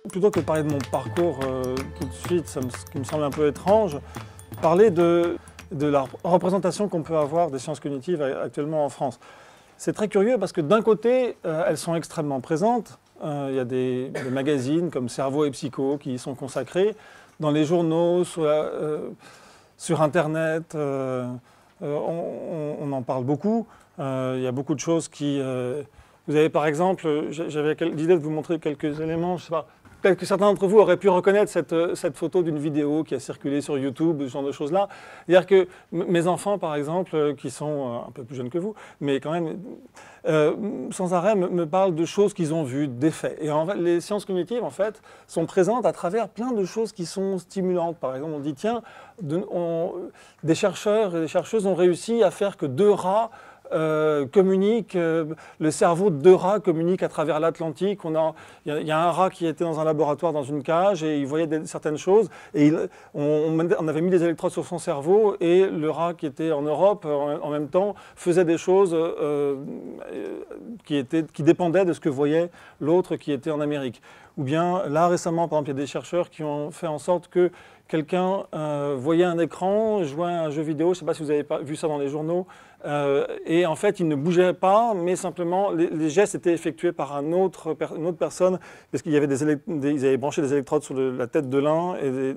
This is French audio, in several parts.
plutôt que de parler de mon parcours tout de suite, ce qui me semble un peu étrange, parler de la représentation qu'on peut avoir des sciences cognitives actuellement en France. C'est très curieux parce que d'un côté, elles sont extrêmement présentes. Il y a des magazines comme Cerveau et Psycho qui y sont consacrés. Dans les journaux, sur Internet, on en parle beaucoup. Il y a beaucoup de choses qui... vous avez par exemple, j'avais l'idée de vous montrer quelques éléments, je sais pas, peut-être que certains d'entre vous auraient pu reconnaître cette photo d'une vidéo qui a circulé sur YouTube, ce genre de choses-là. C'est-à-dire que mes enfants, par exemple, qui sont un peu plus jeunes que vous, mais quand même, sans arrêt, me parlent de choses qu'ils ont vues, des faits. Et en fait, les sciences cognitives, en fait, sont présentes à travers plein de choses qui sont stimulantes. Par exemple, on dit, tiens, des chercheurs et des chercheuses ont réussi à faire que deux rats communique, le cerveau de deux rats communique à travers l'Atlantique. Il y a un rat qui était dans un laboratoire dans une cage et il voyait certaines choses et on avait mis des électrodes sur son cerveau et le rat qui était en Europe en même temps faisait des choses qui dépendaient de ce que voyait l'autre qui était en Amérique. Ou bien là récemment, par exemple, il y a des chercheurs qui ont fait en sorte que quelqu'un voyait un écran, jouait à un jeu vidéo, je ne sais pas si vous avez vu ça dans les journaux, et en fait, il ne bougeait pas, mais simplement, les gestes étaient effectués par une autre personne, parce qu'ils avaient branché des électrodes sur la tête de l'un et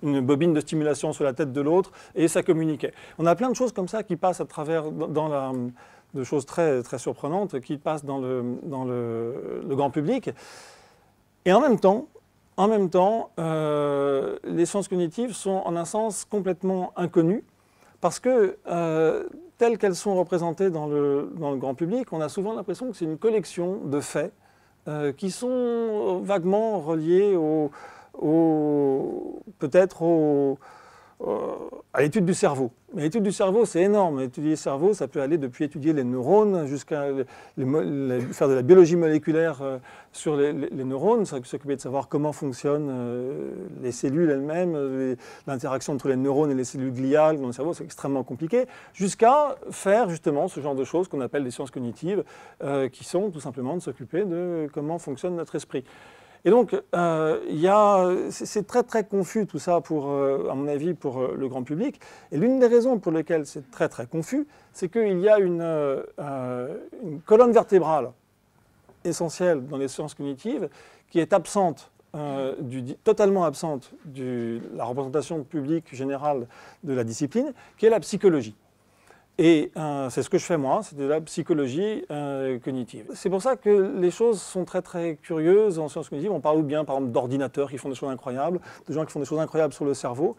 une bobine de stimulation sur la tête de l'autre, et ça communiquait. On a plein de choses comme ça qui passent à travers, de choses très, très surprenantes, qui passent dans le grand public. Et en même temps, les sciences cognitives sont en un sens complètement inconnues, parce que telles qu'elles sont représentées dans le grand public, on a souvent l'impression que c'est une collection de faits qui sont vaguement reliés peut-être à l'étude du cerveau. Mais l'étude du cerveau, c'est énorme. Étudier le cerveau, ça peut aller depuis étudier les neurones jusqu'à faire de la biologie moléculaire sur les neurones, s'occuper de savoir comment fonctionnent les cellules elles-mêmes, l'interaction entre les neurones et les cellules gliales dans le cerveau, c'est extrêmement compliqué, jusqu'à faire justement ce genre de choses qu'on appelle des sciences cognitives, qui sont tout simplement de s'occuper de comment fonctionne notre esprit. Et donc, c'est très très confus tout ça, à mon avis, pour le grand public. Et l'une des raisons pour lesquelles c'est très très confus, c'est qu'il y a une colonne vertébrale essentielle dans les sciences cognitives qui est absente, totalement absente de la représentation publique générale de la discipline, qui est la psychologie. Et c'est ce que je fais moi, c'est de la psychologie cognitive. C'est pour ça que les choses sont très très curieuses en sciences cognitives. On parle bien par exemple d'ordinateurs qui font des choses incroyables, de gens qui font des choses incroyables sur le cerveau.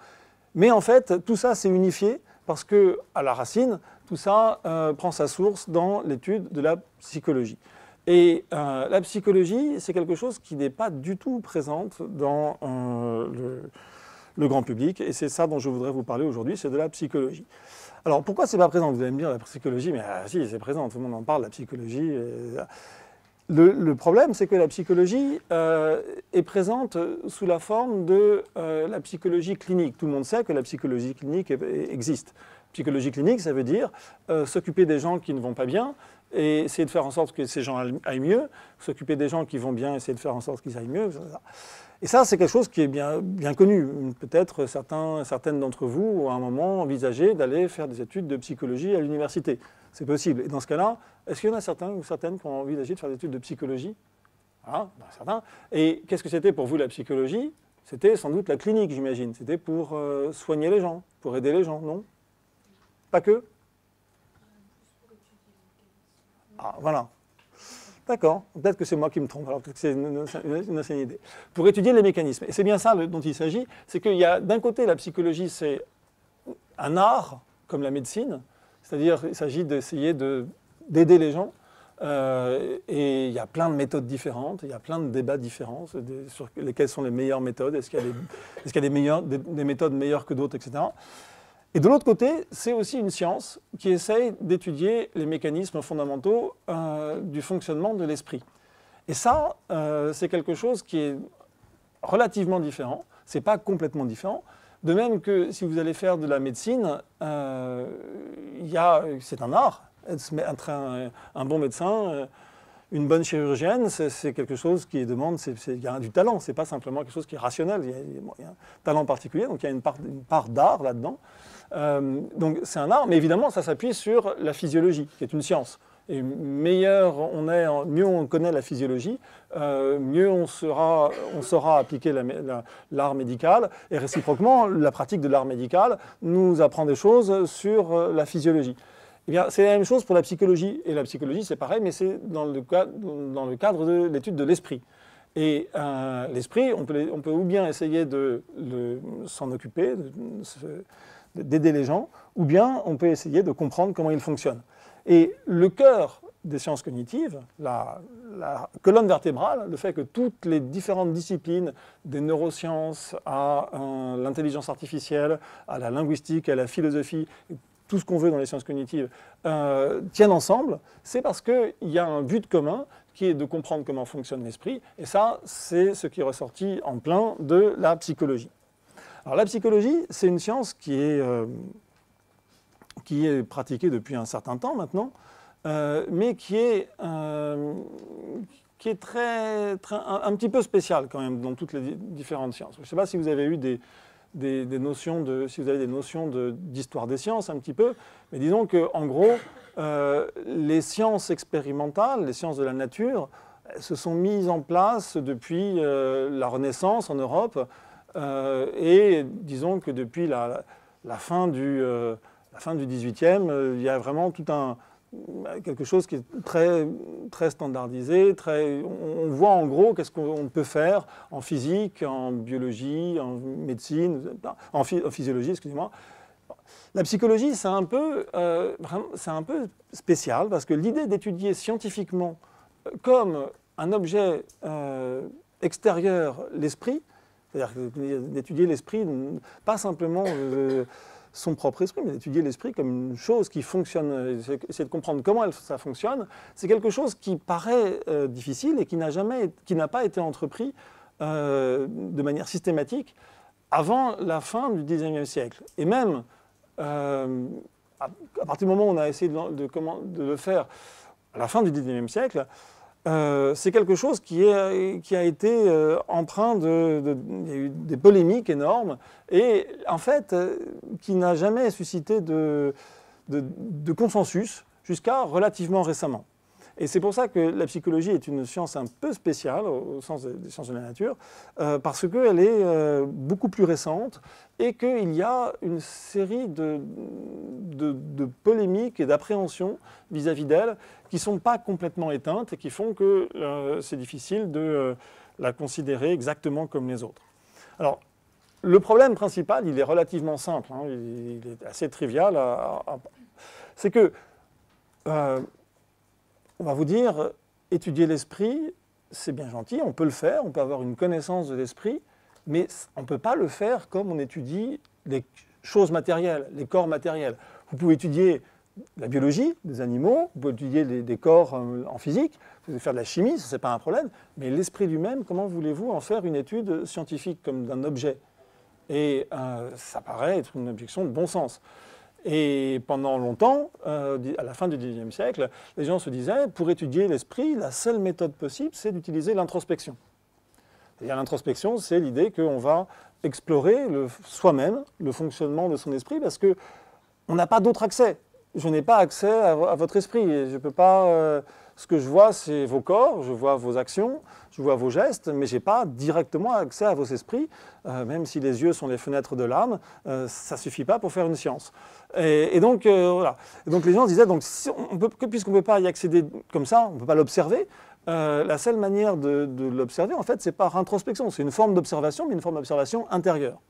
Mais en fait, tout ça c'est unifié parce que, à la racine, tout ça prend sa source dans l'étude de la psychologie. Et la psychologie, c'est quelque chose qui n'est pas du tout présente dans le grand public. Et c'est ça dont je voudrais vous parler aujourd'hui, c'est de la psychologie. Alors, pourquoi c'est pas présent? Vous allez me dire, la psychologie, mais si, c'est présent, tout le monde en parle, la psychologie. Le problème, c'est que la psychologie est présente sous la forme de la psychologie clinique. Tout le monde sait que la psychologie clinique existe. Psychologie clinique, ça veut dire s'occuper des gens qui ne vont pas bien et essayer de faire en sorte que ces gens aillent mieux, s'occuper des gens qui vont bien, essayer de faire en sorte qu'ils aillent mieux. Et ça, c'est quelque chose qui est bien connu. Peut-être certaines d'entre vous ont à un moment envisagé d'aller faire des études de psychologie à l'université. C'est possible. Et dans ce cas-là, est-ce qu'il y en a certains ou certaines qui ont envisagé de faire des études de psychologie? Ah, ben, certains. Et qu'est-ce que c'était pour vous la psychologie? C'était sans doute la clinique, j'imagine. C'était pour soigner les gens, pour aider les gens, non? Pas que? Ah, voilà. D'accord, peut-être que c'est moi qui me trompe, alors peut-être que c'est une ancienne idée. Pour étudier les mécanismes, et c'est bien ça dont il s'agit, c'est qu'il y a d'un côté la psychologie, c'est un art, comme la médecine, c'est-à-dire il s'agit d'essayer d'aider les gens, et il y a plein de méthodes différentes, il y a plein de débats différents sur lesquelles sont les meilleures méthodes, est-ce qu'il y a des méthodes meilleures que d'autres, etc. Et de l'autre côté, c'est aussi une science qui essaye d'étudier les mécanismes fondamentaux du fonctionnement de l'esprit. Et ça, c'est quelque chose qui est relativement différent. Ce n'est pas complètement différent. De même que si vous allez faire de la médecine, c'est un art. Être un bon médecin, Une bonne chirurgienne, c'est quelque chose qui demande, il y a du talent, c'est pas simplement quelque chose qui est rationnel, il y a un talent particulier, donc il y a une part d'art là-dedans. Donc c'est un art, mais évidemment ça s'appuie sur la physiologie, qui est une science. Et meilleur on est, mieux on connaît la physiologie, mieux on saura appliquer l'art médical. Et réciproquement, la pratique de l'art médical nous apprend des choses sur la physiologie. Eh bien, c'est la même chose pour la psychologie. Et la psychologie, c'est pareil, mais c'est dans le cadre de l'étude de l'esprit. Et l'esprit, on peut ou bien essayer de s'en occuper, d'aider les gens, ou bien on peut essayer de comprendre comment il fonctionne. Et le cœur des sciences cognitives, la colonne vertébrale, le fait que toutes les différentes disciplines, des neurosciences à l'intelligence artificielle, à la linguistique, à la philosophie, tout ce qu'on veut dans les sciences cognitives, tiennent ensemble, c'est parce qu'il y a un but commun qui est de comprendre comment fonctionne l'esprit, et ça, c'est ce qui est ressorti en plein de la psychologie. Alors la psychologie, c'est une science qui est pratiquée depuis un certain temps maintenant, mais qui est un petit peu spéciale quand même dans toutes les différentes sciences. Je ne sais pas si vous avez eu des notions d'histoire des sciences un petit peu, mais disons qu'en gros, les sciences expérimentales, les sciences de la nature, se sont mises en place depuis la Renaissance en Europe, et disons que depuis la fin du XVIIIe, il y a vraiment quelque chose qui est très, très standardisé. On voit en gros qu'est-ce qu'on peut faire en physique, en biologie, en médecine, en physiologie, excusez-moi. La psychologie, c'est un peu spécial parce que l'idée d'étudier scientifiquement comme un objet extérieur l'esprit, c'est-à-dire d'étudier l'esprit, pas simplement son propre esprit, mais d'étudier l'esprit comme une chose qui fonctionne, essayer de comprendre comment ça fonctionne, c'est quelque chose qui paraît difficile et qui n'a pas été entrepris de manière systématique avant la fin du XIXe siècle. Et même à partir du moment où on a essayé de le faire à la fin du XIXe siècle, c'est quelque chose qui a été empreint il y a eu des polémiques énormes et en fait qui n'a jamais suscité de consensus jusqu'à relativement récemment. Et c'est pour ça que la psychologie est une science un peu spéciale au sens des sciences de la nature, parce qu'elle est beaucoup plus récente et qu'il y a une série de polémiques et d'appréhensions vis-à-vis d'elle qui ne sont pas complètement éteintes et qui font que c'est difficile de la considérer exactement comme les autres. Alors, le problème principal, il est relativement simple, hein, il est assez trivial, c'est que on va vous dire, étudier l'esprit, c'est bien gentil, on peut le faire, on peut avoir une connaissance de l'esprit, mais on ne peut pas le faire comme on étudie les choses matérielles, les corps matériels. Vous pouvez étudier la biologie des animaux, vous pouvez étudier des corps en physique, vous pouvez faire de la chimie, ce n'est pas un problème, mais l'esprit lui-même, comment voulez-vous en faire une étude scientifique comme d'un objet? Et ça paraît être une objection de bon sens. Et pendant longtemps, à la fin du XIXe siècle, les gens se disaient, pour étudier l'esprit, la seule méthode possible, c'est d'utiliser l'introspection. C'est-à-dire l'introspection, c'est l'idée qu'on va explorer soi-même le fonctionnement de son esprit, parce qu'on n'a pas d'autre accès. Je n'ai pas accès à votre esprit. Et je peux pas, ce que je vois, c'est vos corps, je vois vos actions, je vois vos gestes, mais je n'ai pas directement accès à vos esprits. Même si les yeux sont les fenêtres de l'âme, ça ne suffit pas pour faire une science. Et donc, voilà. Et donc les gens disaient, donc, puisqu'on ne peut pas y accéder comme ça, on ne peut pas l'observer, la seule manière de l'observer, en fait, c'est par introspection. C'est une forme d'observation, mais une forme d'observation intérieure.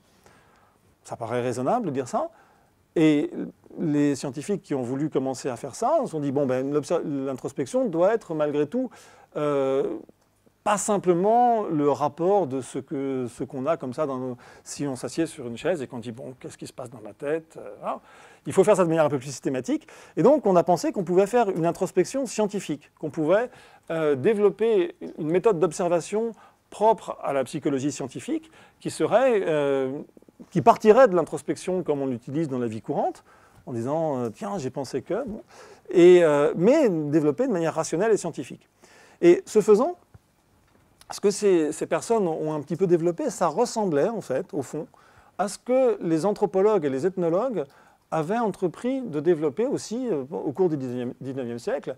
Ça paraît raisonnable de dire ça. Et les scientifiques qui ont voulu commencer à faire ça se sont dit, bon, ben, l'introspection doit être malgré tout pas simplement le rapport de ce qu'on a comme ça si on s'assied sur une chaise et qu'on dit, bon, qu'est-ce qui se passe dans ma tête, voilà. Il faut faire ça de manière un peu plus systématique. Et donc, on a pensé qu'on pouvait faire une introspection scientifique, qu'on pouvait développer une méthode d'observation propre à la psychologie scientifique qui partirait de l'introspection comme on l'utilise dans la vie courante, en disant, tiens, j'ai pensé que... Bon. Mais développée de manière rationnelle et scientifique. Et ce faisant, ce que ces personnes ont un petit peu développé, ça ressemblait en fait, au fond, à ce que les anthropologues et les ethnologues avaient entrepris de développer aussi au cours du 19e siècle,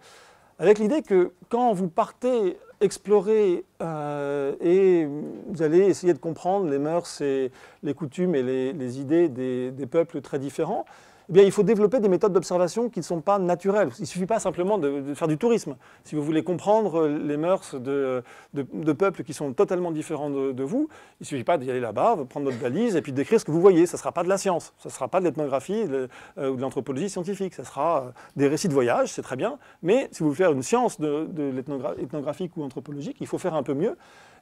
avec l'idée que quand vous partez explorer et vous allez essayer de comprendre les mœurs et les coutumes et les idées des peuples très différents, eh bien, il faut développer des méthodes d'observation qui ne sont pas naturelles. Il ne suffit pas simplement de faire du tourisme. Si vous voulez comprendre les mœurs de peuples qui sont totalement différents de vous, il ne suffit pas d'y aller là-bas, de prendre votre valise et puis d'écrire ce que vous voyez. Ça ne sera pas de la science, ça ne sera pas de l'ethnographie ou de l'anthropologie scientifique. Ça sera des récits de voyage, c'est très bien. Mais si vous voulez faire une science de ethnographique ou anthropologique, il faut faire un peu mieux.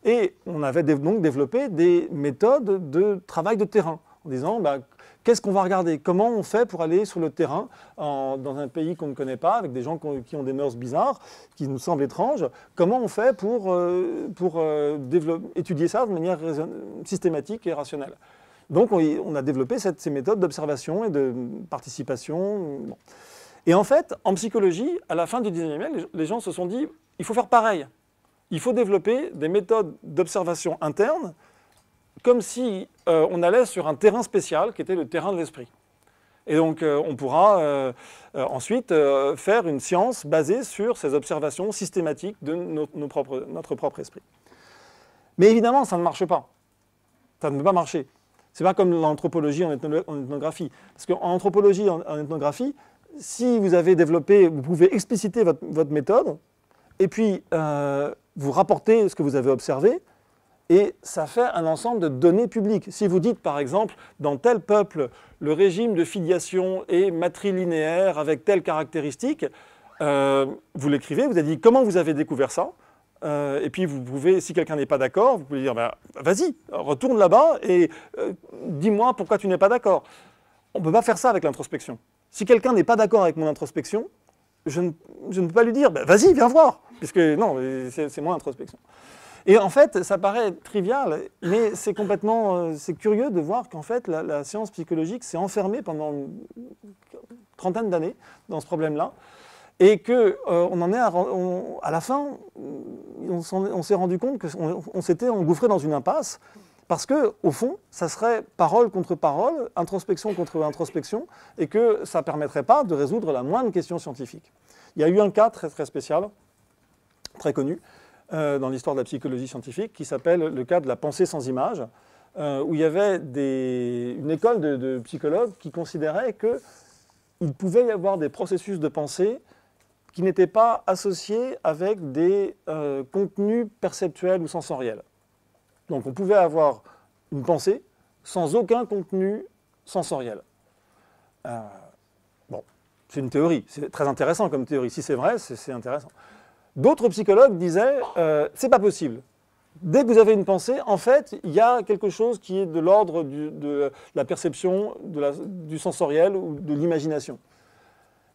Et on avait donc développé des méthodes de travail de terrain en disant qu'est-ce qu'on va regarder? Comment on fait pour aller sur le terrain dans un pays qu'on ne connaît pas, avec des gens qui ont des mœurs bizarres, qui nous semblent étranges? Comment on fait pour étudier ça de manière systématique et rationnelle? Donc on a développé ces méthodes d'observation et de participation. Bon. Et en fait, en psychologie, à la fin du 19e siècle, les gens se sont dit il faut faire pareil. Il faut développer des méthodes d'observation interne comme si on allait sur un terrain spécial qui était le terrain de l'esprit. Et donc on pourra ensuite faire une science basée sur ces observations systématiques de notre propre esprit. Mais évidemment, ça ne marche pas. Ça ne peut pas marcher. Ce n'est pas comme l'anthropologie en ethnographie. Parce qu'en anthropologie, en ethnographie, si vous avez développé, vous pouvez expliciter votre méthode, et puis vous rapportez ce que vous avez observé, et ça fait un ensemble de données publiques. Si vous dites, par exemple, dans tel peuple, le régime de filiation est matrilinéaire avec telle caractéristique, vous l'écrivez, vous avez dit comment vous avez découvert ça, et puis vous pouvez, si quelqu'un n'est pas d'accord, vous pouvez dire vas-y, retourne là-bas et dis-moi pourquoi tu n'es pas d'accord. On ne peut pas faire ça avec l'introspection. Si quelqu'un n'est pas d'accord avec mon introspection, je ne peux pas lui dire vas-y, viens voir, puisque non, c'est mon introspection. Et en fait, ça paraît trivial, mais c'est c'est curieux de voir qu'en fait, la science psychologique s'est enfermée pendant une trentaine d'années dans ce problème-là, et qu'on en est à la fin, on s'est rendu compte qu'on s'était engouffré dans une impasse, parce qu'au fond, ça serait parole contre parole, introspection contre introspection, et que ça ne permettrait pas de résoudre la moindre question scientifique. Il y a eu un cas très, très spécial, très connu, dans l'histoire de la psychologie scientifique, qui s'appelle le cas de la pensée sans image, où il y avait une école de psychologues qui considérait qu'il pouvait y avoir des processus de pensée qui n'étaient pas associés avec des contenus perceptuels ou sensoriels. Donc on pouvait avoir une pensée sans aucun contenu sensoriel. Bon, c'est une théorie, c'est très intéressant comme théorie. Si c'est vrai, c'est intéressant. D'autres psychologues disaient c'est pas possible. Dès que vous avez une pensée, en fait, il y a quelque chose qui est de l'ordre de la perception, du sensoriel ou de l'imagination.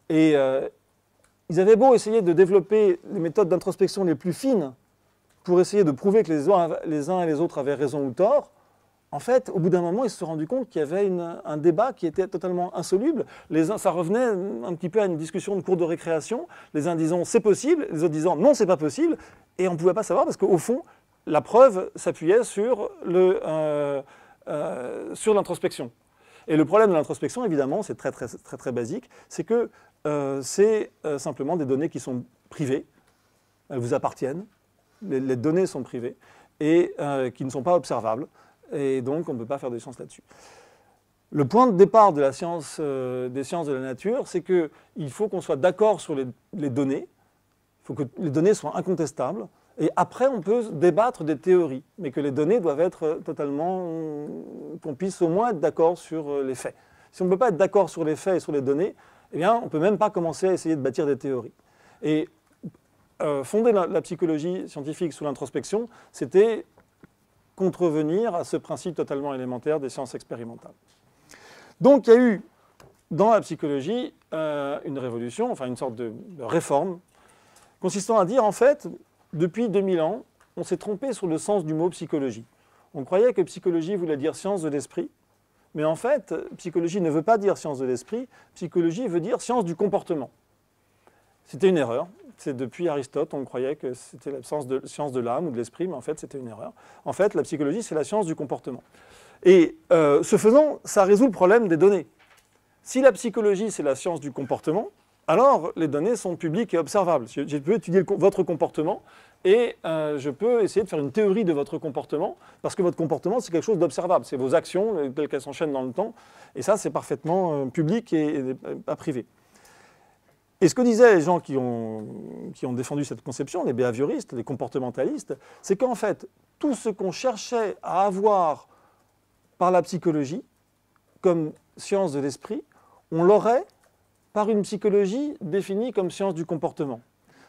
Et ils avaient beau essayer de développer les méthodes d'introspection les plus fines pour essayer de prouver que les uns et les autres avaient raison ou tort. En fait, au bout d'un moment, ils se sont rendus compte qu'il y avait un débat qui était totalement insoluble. Ça revenait un petit peu à une discussion de cours de récréation. Les uns disant c'est possible, les autres disant non, c'est pas possible. Et on ne pouvait pas savoir parce qu'au fond, la preuve s'appuyait sur l'introspection. Et le problème de l'introspection, évidemment, c'est très, très, très, très basique, c'est que c'est simplement des données qui sont privées, elles vous appartiennent, les données sont privées et qui ne sont pas observables. Et donc on ne peut pas faire de science là-dessus. Le point de départ de la science, des sciences de la nature, c'est qu'il faut qu'on soit d'accord sur les données, il faut que les données soient incontestables, et après on peut débattre des théories, mais que les données doivent être totalement, qu'on puisse au moins être d'accord sur les faits. Si on ne peut pas être d'accord sur les faits et sur les données, eh bien on ne peut même pas commencer à essayer de bâtir des théories. Et fonder la psychologie scientifique sur l'introspection, c'était contrevenir à ce principe totalement élémentaire des sciences expérimentales. Donc il y a eu dans la psychologie une révolution, enfin une sorte de réforme, consistant à dire en fait, depuis 2000 ans, on s'est trompé sur le sens du mot psychologie. On croyait que psychologie voulait dire science de l'esprit, mais en fait, psychologie ne veut pas dire science de l'esprit, psychologie veut dire science du comportement. C'était une erreur. C'est depuis Aristote, on croyait que c'était la science de l'âme ou de l'esprit, mais en fait, c'était une erreur. En fait, la psychologie, c'est la science du comportement. Et ce faisant, ça résout le problème des données. Si la psychologie, c'est la science du comportement, alors les données sont publiques et observables. Je peux étudier votre comportement et je peux essayer de faire une théorie de votre comportement, parce que votre comportement, c'est quelque chose d'observable. C'est vos actions, telles qu'elles s'enchaînent dans le temps. Et ça, c'est parfaitement public et pas privé. Et ce que disaient les gens qui ont défendu cette conception, les behavioristes, les comportementalistes, c'est qu'en fait, tout ce qu'on cherchait à avoir par la psychologie, comme science de l'esprit, on l'aurait par une psychologie définie comme science du comportement.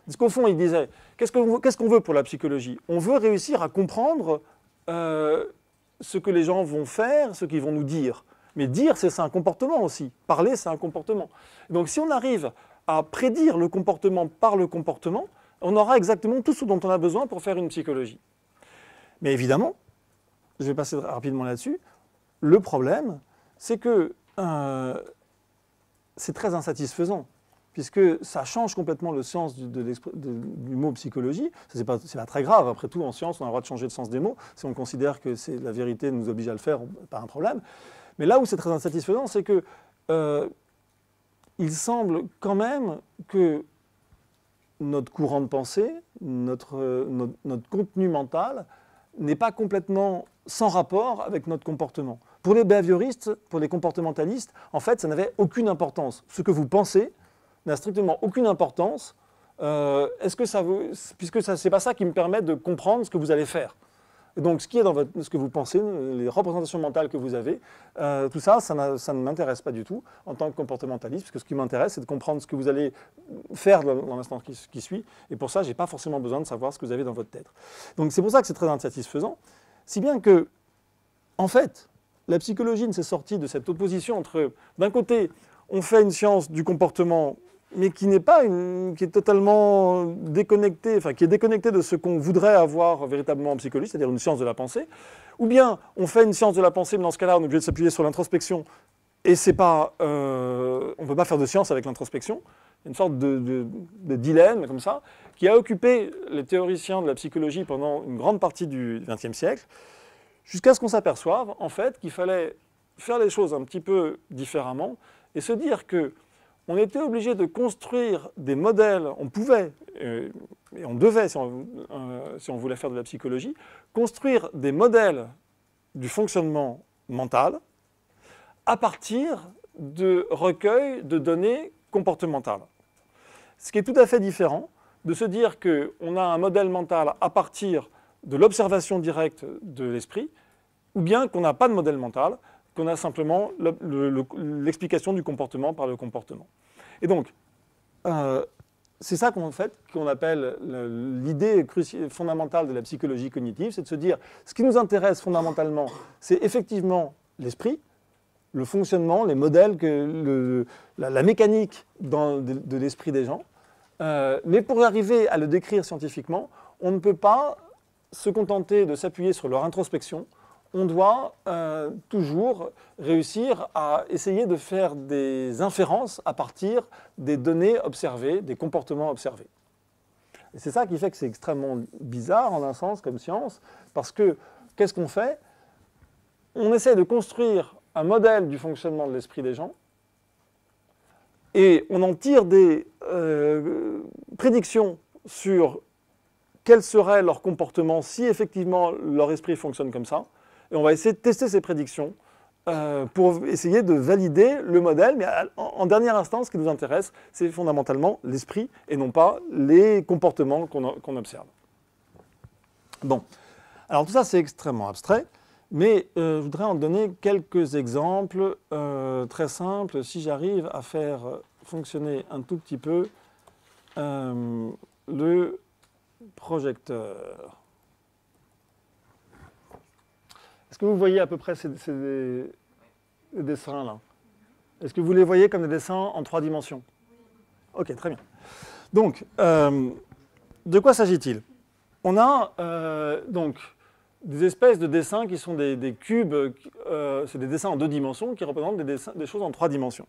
Parce qu'au fond, ils disaient, qu'est-ce qu'on veut pour la psychologie? On veut réussir à comprendre ce que les gens vont faire, ce qu'ils vont nous dire. Mais dire, c'est un comportement aussi. Parler, c'est un comportement. Donc si on arrive à prédire le comportement par le comportement, on aura exactement tout ce dont on a besoin pour faire une psychologie. Mais évidemment, je vais passer rapidement là-dessus, le problème, c'est que c'est très insatisfaisant, puisque ça change complètement le sens du mot psychologie. C'est pas très grave, après tout, en science, on a le droit de changer le sens des mots. Si on considère que la vérité nous oblige à le faire, pas un problème. Mais là où c'est très insatisfaisant, c'est que il semble quand même que notre courant de pensée, notre contenu mental, n'est pas complètement sans rapport avec notre comportement. Pour les behavioristes, pour les comportementalistes, en fait, ça n'avait aucune importance. Ce que vous pensez n'a strictement aucune importance. Puisque c'est pas ça qui me permet de comprendre ce que vous allez faire. Et donc, ce qui est dans ce que vous pensez, les représentations mentales que vous avez, tout ça, ça ne m'intéresse pas du tout en tant que comportementaliste, parce que ce qui m'intéresse, c'est de comprendre ce que vous allez faire dans l'instant qui suit. Et pour ça, je n'ai pas forcément besoin de savoir ce que vous avez dans votre tête. Donc, c'est pour ça que c'est très insatisfaisant. Si bien que, en fait, la psychologie ne s'est sortie de cette opposition entre, d'un côté, on fait une science du comportement, mais qui n'est pas qui est totalement déconnectée, enfin qui est déconnectée de ce qu'on voudrait avoir véritablement en psychologie, c'est-à-dire une science de la pensée, ou bien on fait une science de la pensée, mais dans ce cas-là, on est obligé de s'appuyer sur l'introspection, et c'est pas, on ne peut pas faire de science avec l'introspection. Une sorte de dilemme comme ça, qui a occupé les théoriciens de la psychologie pendant une grande partie du XXe siècle, jusqu'à ce qu'on s'aperçoive, en fait, qu'il fallait faire les choses un petit peu différemment, et se dire que on était obligé de construire des modèles, on pouvait, et on devait, si on voulait faire de la psychologie, construire des modèles du fonctionnement mental à partir de recueils de données comportementales. Ce qui est tout à fait différent de se dire qu'on a un modèle mental à partir de l'observation directe de l'esprit, ou bien qu'on n'a pas de modèle mental, qu'on a simplement l'explication du comportement par le comportement. Et donc, c'est ça qu'on appelle l'idée fondamentale de la psychologie cognitive, c'est de se dire, ce qui nous intéresse fondamentalement, c'est effectivement l'esprit, le fonctionnement, les modèles, la mécanique de l'esprit des gens. Mais pour arriver à le décrire scientifiquement, on ne peut pas se contenter de s'appuyer sur leur introspection. On doit toujours réussir à essayer de faire des inférences à partir des données observées, des comportements observés. Et c'est ça qui fait que c'est extrêmement bizarre en un sens comme science, parce que qu'est-ce qu'on fait? On essaie de construire un modèle du fonctionnement de l'esprit des gens, et on en tire des prédictions sur quel serait leur comportement si effectivement leur esprit fonctionne comme ça. Et on va essayer de tester ces prédictions pour essayer de valider le modèle. Mais en dernière instance, ce qui nous intéresse, c'est fondamentalement l'esprit et non pas les comportements qu'on observe. Bon, alors tout ça, c'est extrêmement abstrait, mais je voudrais en donner quelques exemples très simples, si j'arrive à faire fonctionner un tout petit peu le projecteur. Est-ce que vous voyez à peu près ces dessins-là? Est-ce que vous les voyez comme des dessins en 3 dimensions? Ok, très bien. Donc, de quoi s'agit-il? On a donc des espèces de dessins qui sont des cubes, c'est des dessins en 2 dimensions qui représentent des choses en 3 dimensions.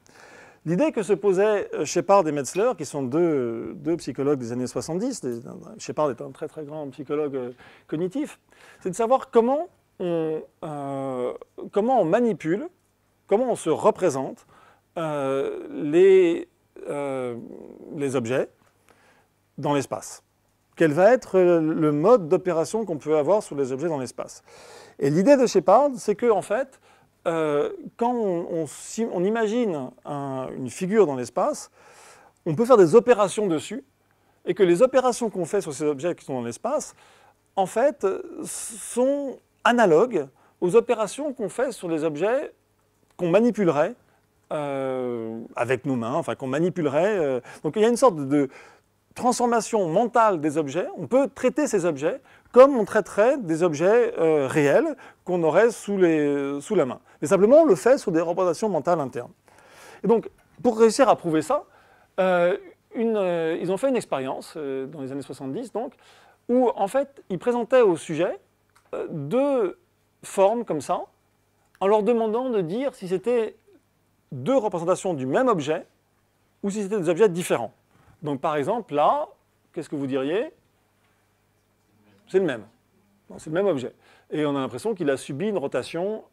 L'idée que se posaient Shepard et Metzler, qui sont deux psychologues des années 70, Shepard est un très très grand psychologue cognitif, c'est de savoir comment on manipule, comment on se représente les objets dans l'espace. Quel va être le mode d'opération qu'on peut avoir sur les objets dans l'espace. Et l'idée de Shepard, c'est que en fait, quand on imagine une figure dans l'espace, on peut faire des opérations dessus, et que les opérations qu'on fait sur ces objets qui sont dans l'espace, en fait, sont analogues aux opérations qu'on fait sur les objets qu'on manipulerait avec nos mains, enfin qu'on manipulerait. Donc il y a une sorte de transformation mentale des objets. On peut traiter ces objets comme on traiterait des objets réels qu'on aurait sous la main. Mais simplement, on le fait sous des représentations mentales internes. Et donc, pour réussir à prouver ça, ils ont fait une expérience dans les années 70, donc, où en fait, ils présentaient au sujet deux formes comme ça, en leur demandant de dire si c'était deux représentations du même objet ou si c'était des objets différents. Donc par exemple, là, qu'est-ce que vous diriez? C'est le même. C'est le même objet. Et on a l'impression qu'il a subi une rotation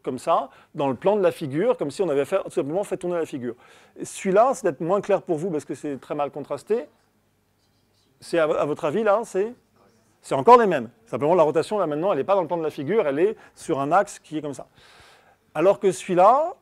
comme ça, dans le plan de la figure, comme si on avait tout simplement fait tourner la figure. Celui-là, c'est peut-être moins clair pour vous parce que c'est très mal contrasté. C'est à votre avis, là, c'est encore les mêmes. Simplement, la rotation, là, maintenant, elle n'est pas dans le plan de la figure, elle est sur un axe qui est comme ça. Alors que celui-là,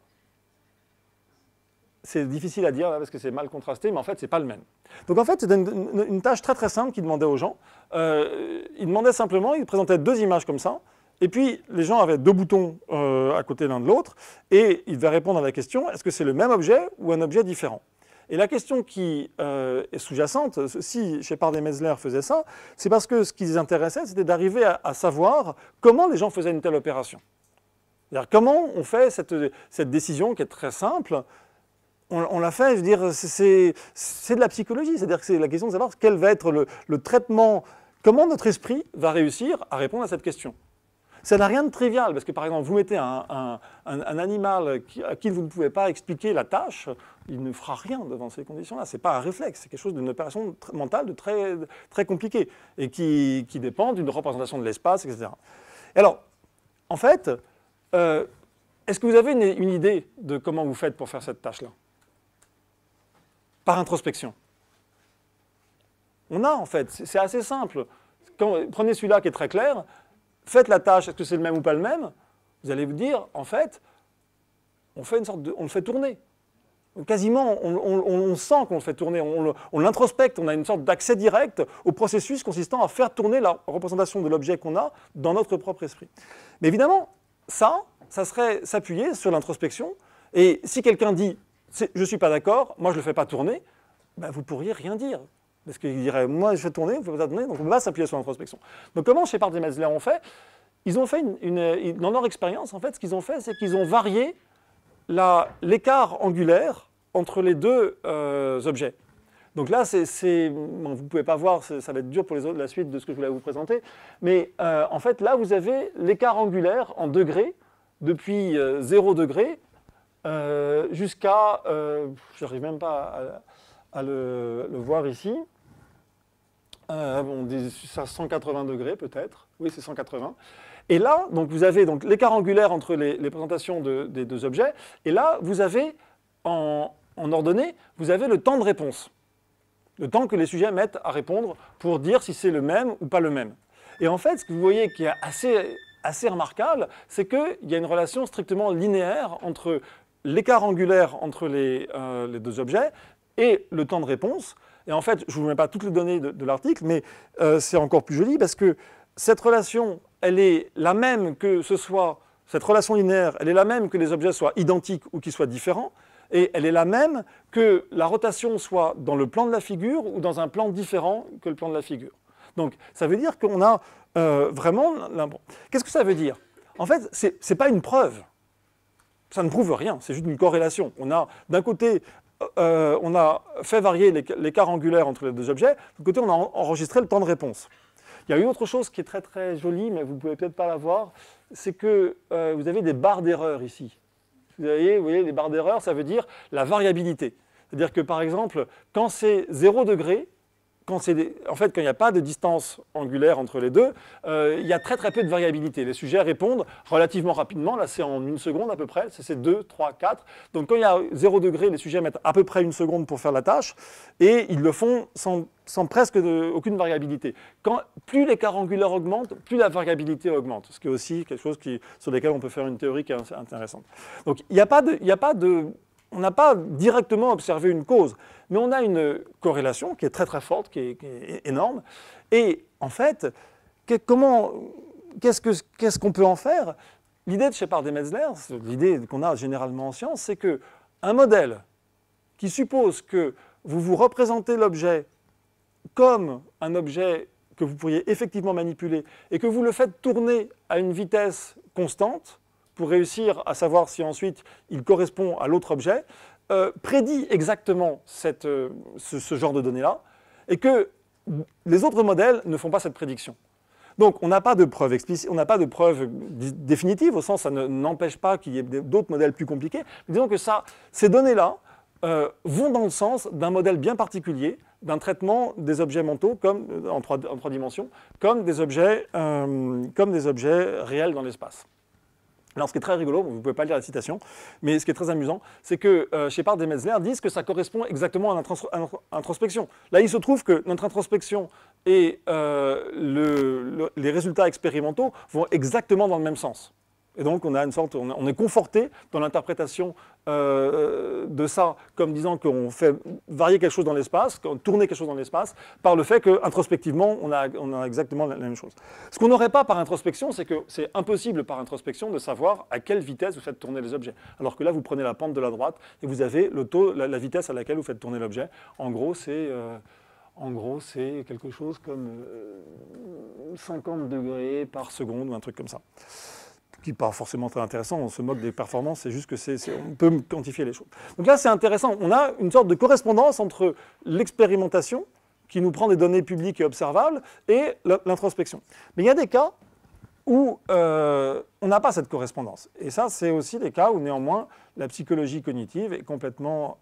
c'est difficile à dire là, parce que c'est mal contrasté, mais en fait, ce n'est pas le même. Donc en fait, c'était une tâche très très simple qu'il demandait aux gens. Il demandait simplement, il présentait deux images comme ça, et puis les gens avaient deux boutons à côté l'un de l'autre, et ils devaient répondre à la question, est-ce que c'est le même objet ou un objet différent? Et la question qui est sous-jacente, si Shepard et Metzler faisaient ça, c'est parce que ce qui les intéressait, c'était d'arriver à savoir comment les gens faisaient une telle opération. C'est-à-dire comment on fait cette décision qui est très simple. On l'a fait, je veux dire, c'est de la psychologie, c'est-à-dire que c'est la question de savoir quel va être le traitement, comment notre esprit va réussir à répondre à cette question. Ça n'a rien de trivial, parce que par exemple, vous mettez un animal à qui vous ne pouvez pas expliquer la tâche, il ne fera rien devant ces conditions-là. Ce n'est pas un réflexe, c'est quelque chose d'une opération mentale de très, très compliquée, et qui dépend d'une représentation de l'espace, etc. Et alors, en fait, est-ce que vous avez une idée de comment vous faites pour faire cette tâche-là? Par introspection. On a en fait, c'est assez simple. Prenez celui-là qui est très clair, faites la tâche, est-ce que c'est le même ou pas le même? Vous allez vous dire, en fait, on le fait tourner. Quasiment, on sent qu'on le fait tourner, on l'introspecte, on a une sorte d'accès direct au processus consistant à faire tourner la représentation de l'objet qu'on a dans notre propre esprit. Mais évidemment, ça serait s'appuyer sur l'introspection, et si quelqu'un dit je ne suis pas d'accord, moi je ne le fais pas tourner, ben, vous ne pourriez rien dire. Parce qu'il dirait, moi je fais tourner, vous ne faites pas tourner, donc on va s'appuyer sur l'introspection. Donc comment Shepard et Metzler ont fait? Ils ont fait, dans leur expérience, en fait, ce qu'ils ont fait, c'est qu'ils ont varié l'écart angulaire entre les deux objets. Donc là, bon, vous ne pouvez pas voir, ça va être dur pour les autres, la suite de ce que je voulais vous présenter, mais en fait, là, vous avez l'écart angulaire en degrés, depuis 0 degré, jusqu'à, je n'arrive même pas à le voir ici, on dit ça 180 degrés peut-être, oui c'est 180. Et là, donc, vous avez l'écart angulaire entre les présentations des deux objets, et là, vous avez, en ordonnée, vous avez le temps de réponse. Le temps que les sujets mettent à répondre pour dire si c'est le même ou pas le même. Et en fait, ce que vous voyez qui est assez remarquable, c'est qu'il y a une relation strictement linéaire entre l'écart angulaire entre les deux objets et le temps de réponse. Et en fait, je ne vous mets pas toutes les données de l'article, mais c'est encore plus joli parce que cette relation, elle est la même que cette relation linéaire, elle est la même que les objets soient identiques ou qu'ils soient différents, et elle est la même que la rotation soit dans le plan de la figure ou dans un plan différent que le plan de la figure. Donc, ça veut dire qu'on a vraiment... Qu'est-ce que ça veut dire? En fait, ce n'est pas une preuve. Ça ne prouve rien, c'est juste une corrélation. On a, d'un côté, on a fait varier l'écart angulaire entre les deux objets, de l'autre côté, on a enregistré le temps de réponse. Il y a une autre chose qui est très très jolie, mais vous ne pouvez peut-être pas la voir, c'est que vous avez des barres d'erreur ici. Vous voyez, les barres d'erreur, ça veut dire la variabilité. C'est-à-dire que, par exemple, quand c'est 0 degré, quand il n'y a pas de distance angulaire entre les deux, il y a très très peu de variabilité. Les sujets répondent relativement rapidement, là c'est en 1 seconde à peu près, c'est 2, 3, 4. Donc quand il y a 0 degré, les sujets mettent à peu près 1 seconde pour faire la tâche, et ils le font sans presque aucune variabilité. Plus l'écart angulaire augmente, plus la variabilité augmente, ce qui est aussi quelque chose sur lequel on peut faire une théorie qui est intéressante. Donc on n'a pas directement observé une cause, mais on a une corrélation qui est très très forte, qui est énorme. Et en fait, qu'est-ce qu'on peut en faire? L'idée de Shepard et Metzler, l'idée qu'on a généralement en science, c'est qu'un modèle qui suppose que vous vous représentez l'objet comme un objet que vous pourriez effectivement manipuler et que vous le faites tourner à une vitesse constante, pour réussir à savoir si ensuite il correspond à l'autre objet, prédit exactement ce genre de données-là, et que les autres modèles ne font pas cette prédiction. Donc on n'a pas de preuve explicite, on n'a pas de preuve définitive, au sens ça n'empêche pas qu'il y ait d'autres modèles plus compliqués. Mais disons que ces données-là vont dans le sens d'un modèle bien particulier, d'un traitement des objets mentaux en trois dimensions, comme des objets réels dans l'espace. Alors, ce qui est très rigolo, vous ne pouvez pas lire la citation, mais ce qui est très amusant, c'est que Shepard et Metzler disent que ça correspond exactement à notre introspection. Là, il se trouve que notre introspection et les résultats expérimentaux vont exactement dans le même sens. Et donc, on est conforté dans l'interprétation de ça, comme disant qu'on fait varier quelque chose dans l'espace, tourner quelque chose dans l'espace, par le fait qu'introspectivement, on a exactement la même chose. Ce qu'on n'aurait pas par introspection, c'est que c'est impossible par introspection de savoir à quelle vitesse vous faites tourner les objets. Alors que là, vous prenez la pente de la droite et vous avez la vitesse à laquelle vous faites tourner l'objet. En gros, c'est quelque chose comme 50 degrés par seconde ou un truc comme ça. Qui n'est pas forcément très intéressant, on se moque des performances, c'est juste que on peut quantifier les choses. Donc là, c'est intéressant, on a une sorte de correspondance entre l'expérimentation, qui nous prend des données publiques et observables, et l'introspection. Mais il y a des cas où on n'a pas cette correspondance. Et ça, c'est aussi des cas où, néanmoins, la psychologie cognitive est complètement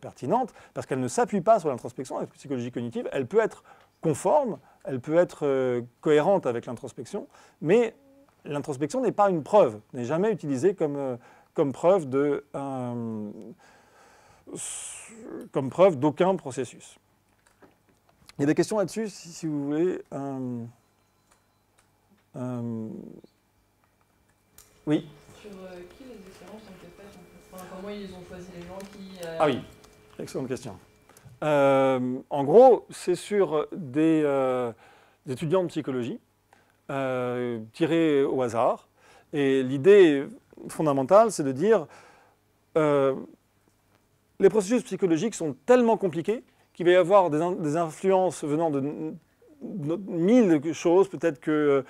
pertinente, parce qu'elle ne s'appuie pas sur l'introspection. La psychologie cognitive, elle peut être conforme, elle peut être cohérente avec l'introspection, mais l'introspection n'est pas une preuve, n'est jamais utilisée comme preuve d'aucun processus. Il y a des questions là-dessus, si vous voulez. Oui. Sur qui les expériences ont été faites en fait, comment ils ont choisi les gens qui... Ah oui, excellente question. En gros, c'est sur des étudiants de psychologie, tirés au hasard. Et l'idée fondamentale, c'est de dire les processus psychologiques sont tellement compliqués qu'il va y avoir des influences venant de 1000 choses. Peut-être que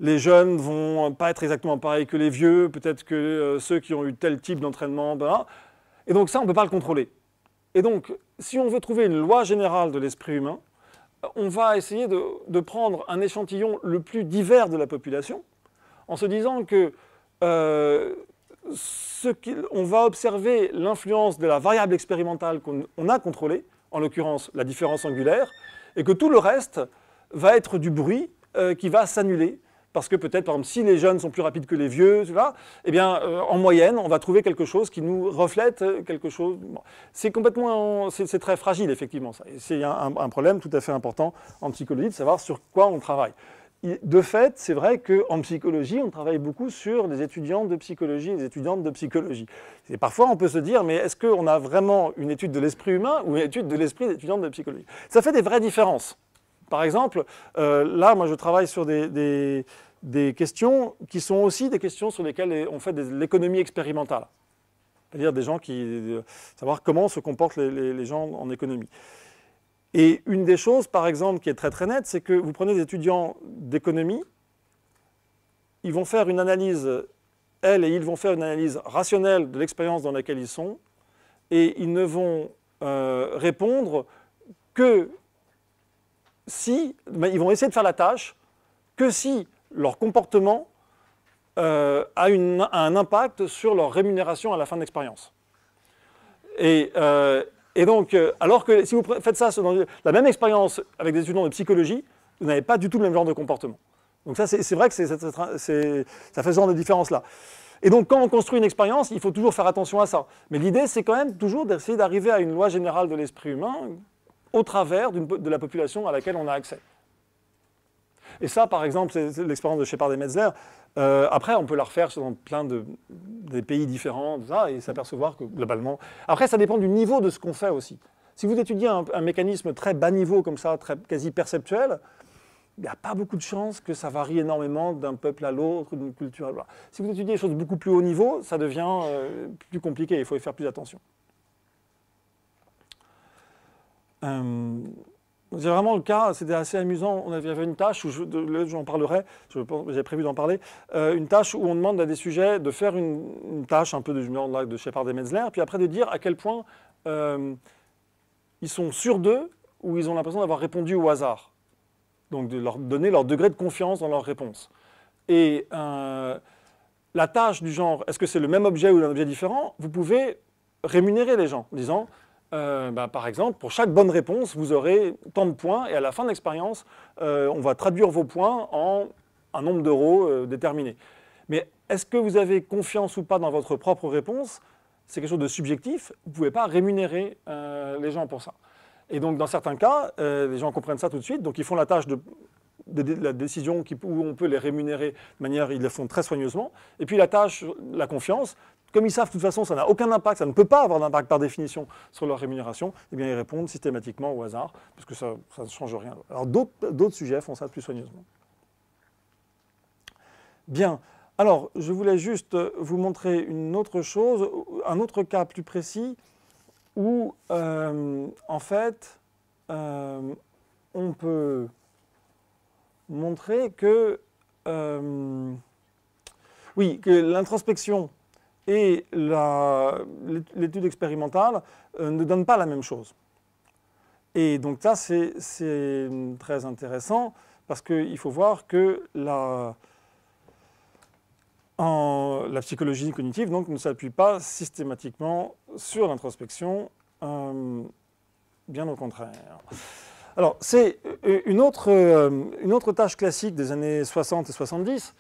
les jeunes ne vont pas être exactement pareils que les vieux, peut-être que ceux qui ont eu tel type d'entraînement, ben, et donc ça, on ne peut pas le contrôler. Et donc, si on veut trouver une loi générale de l'esprit humain, on va essayer de prendre un échantillon le plus divers de la population, en se disant que on va observer l'influence de la variable expérimentale qu'on a contrôlée, en l'occurrence la différence angulaire, et que tout le reste va être du bruit qui va s'annuler. Parce que peut-être, par exemple, si les jeunes sont plus rapides que les vieux, eh bien, en moyenne, on va trouver quelque chose qui nous reflète quelque chose. Bon. C'est très fragile, effectivement. C'est un problème tout à fait important en psychologie de savoir sur quoi on travaille. De fait, c'est vrai qu'en psychologie, on travaille beaucoup sur les étudiants de psychologie et les étudiantes de psychologie. Et parfois, on peut se dire, mais est-ce qu'on a vraiment une étude de l'esprit humain ou une étude de l'esprit des étudiants de psychologie? Ça fait des vraies différences. Par exemple, là, moi, je travaille sur des questions qui sont aussi des questions sur lesquelles on fait de l'économie expérimentale. C'est-à-dire des gens savoir comment se comportent les gens en économie. Et une des choses, par exemple, qui est très très nette, c'est que vous prenez des étudiants d'économie, ils vont faire une analyse, ils vont faire une analyse rationnelle de l'expérience dans laquelle ils sont, et ils ne vont répondre que si, ils vont essayer de faire la tâche, que si leur comportement a un impact sur leur rémunération à la fin de l'expérience. Et donc, alors que si vous faites ça dans la même expérience avec des étudiants de psychologie, vous n'avez pas du tout le même genre de comportement. Donc ça, c'est vrai que ça fait ce genre de différence-là. Et donc, quand on construit une expérience, il faut toujours faire attention à ça. Mais l'idée, c'est quand même toujours d'essayer d'arriver à une loi générale de l'esprit humain au travers de la population à laquelle on a accès. Et ça, par exemple, c'est l'expérience de Shepard et Metzler. Après, on peut la refaire dans plein des pays différents, ça, et s'apercevoir que, globalement... Après, ça dépend du niveau de ce qu'on fait aussi. Si vous étudiez un mécanisme très bas niveau, comme ça, quasi perceptuel, il n'y a pas beaucoup de chances que ça varie énormément d'un peuple à l'autre, d'une culture à l'autre. Si vous étudiez des choses beaucoup plus haut niveau, ça devient plus compliqué, il faut y faire plus attention. C'est vraiment le cas, c'était assez amusant, il y avait une tâche, où j'en parlerai, j'avais prévu d'en parler, une tâche où on demande à des sujets de faire une tâche un peu de Shepard et Metzler, puis après de dire à quel point ils sont sûrs d'eux ou ils ont l'impression d'avoir répondu au hasard. Donc de leur donner leur degré de confiance dans leur réponse. Et la tâche du genre, est-ce que c'est le même objet ou un objet différent, vous pouvez rémunérer les gens en disant, par exemple, pour chaque bonne réponse, vous aurez tant de points, et à la fin de l'expérience, on va traduire vos points en un nombre d'euros déterminé. Mais est-ce que vous avez confiance ou pas dans votre propre réponse? C'est quelque chose de subjectif, vous ne pouvez pas rémunérer les gens pour ça. Et donc, dans certains cas, les gens comprennent ça tout de suite, donc ils font la tâche de la décision où on peut les rémunérer de manière, ils le font très soigneusement. Et puis la tâche, la confiance, comme ils savent de toute façon, ça n'a aucun impact, ça ne peut pas avoir d'impact par définition sur leur rémunération, eh bien ils répondent systématiquement au hasard, parce que ça ne change rien. Alors d'autres sujets font ça plus soigneusement. Bien. Alors, je voulais juste vous montrer une autre chose, un autre cas plus précis, où, en fait, on peut montrer que, oui, que l'introspection et l'étude expérimentale ne donnent pas la même chose. Et donc ça, c'est très intéressant, parce qu'il faut voir que la psychologie cognitive donc, ne s'appuie pas systématiquement sur l'introspection, bien au contraire. Alors, c'est une autre tâche classique des années 60 et 70,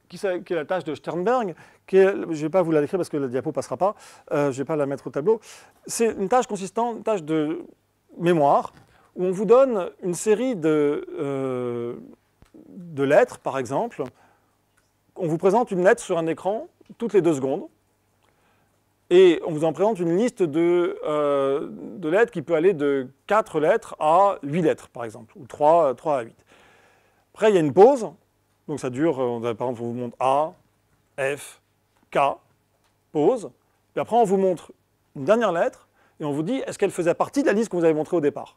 qui est la tâche de Sternberg, je ne vais pas vous la décrire parce que la diapo ne passera pas, je ne vais pas la mettre au tableau. C'est une tâche consistant, une tâche de mémoire, où on vous donne une série de lettres, par exemple. On vous présente une lettre sur un écran toutes les 2 secondes, et on vous en présente une liste de lettres qui peut aller de 4 lettres à 8 lettres, par exemple, ou 3 à 8. Après, il y a une pause, donc ça dure, par exemple, on vous montre A, F, K, pause, et après on vous montre une dernière lettre, et on vous dit, est-ce qu'elle faisait partie de la liste que vous avez montrée au départ?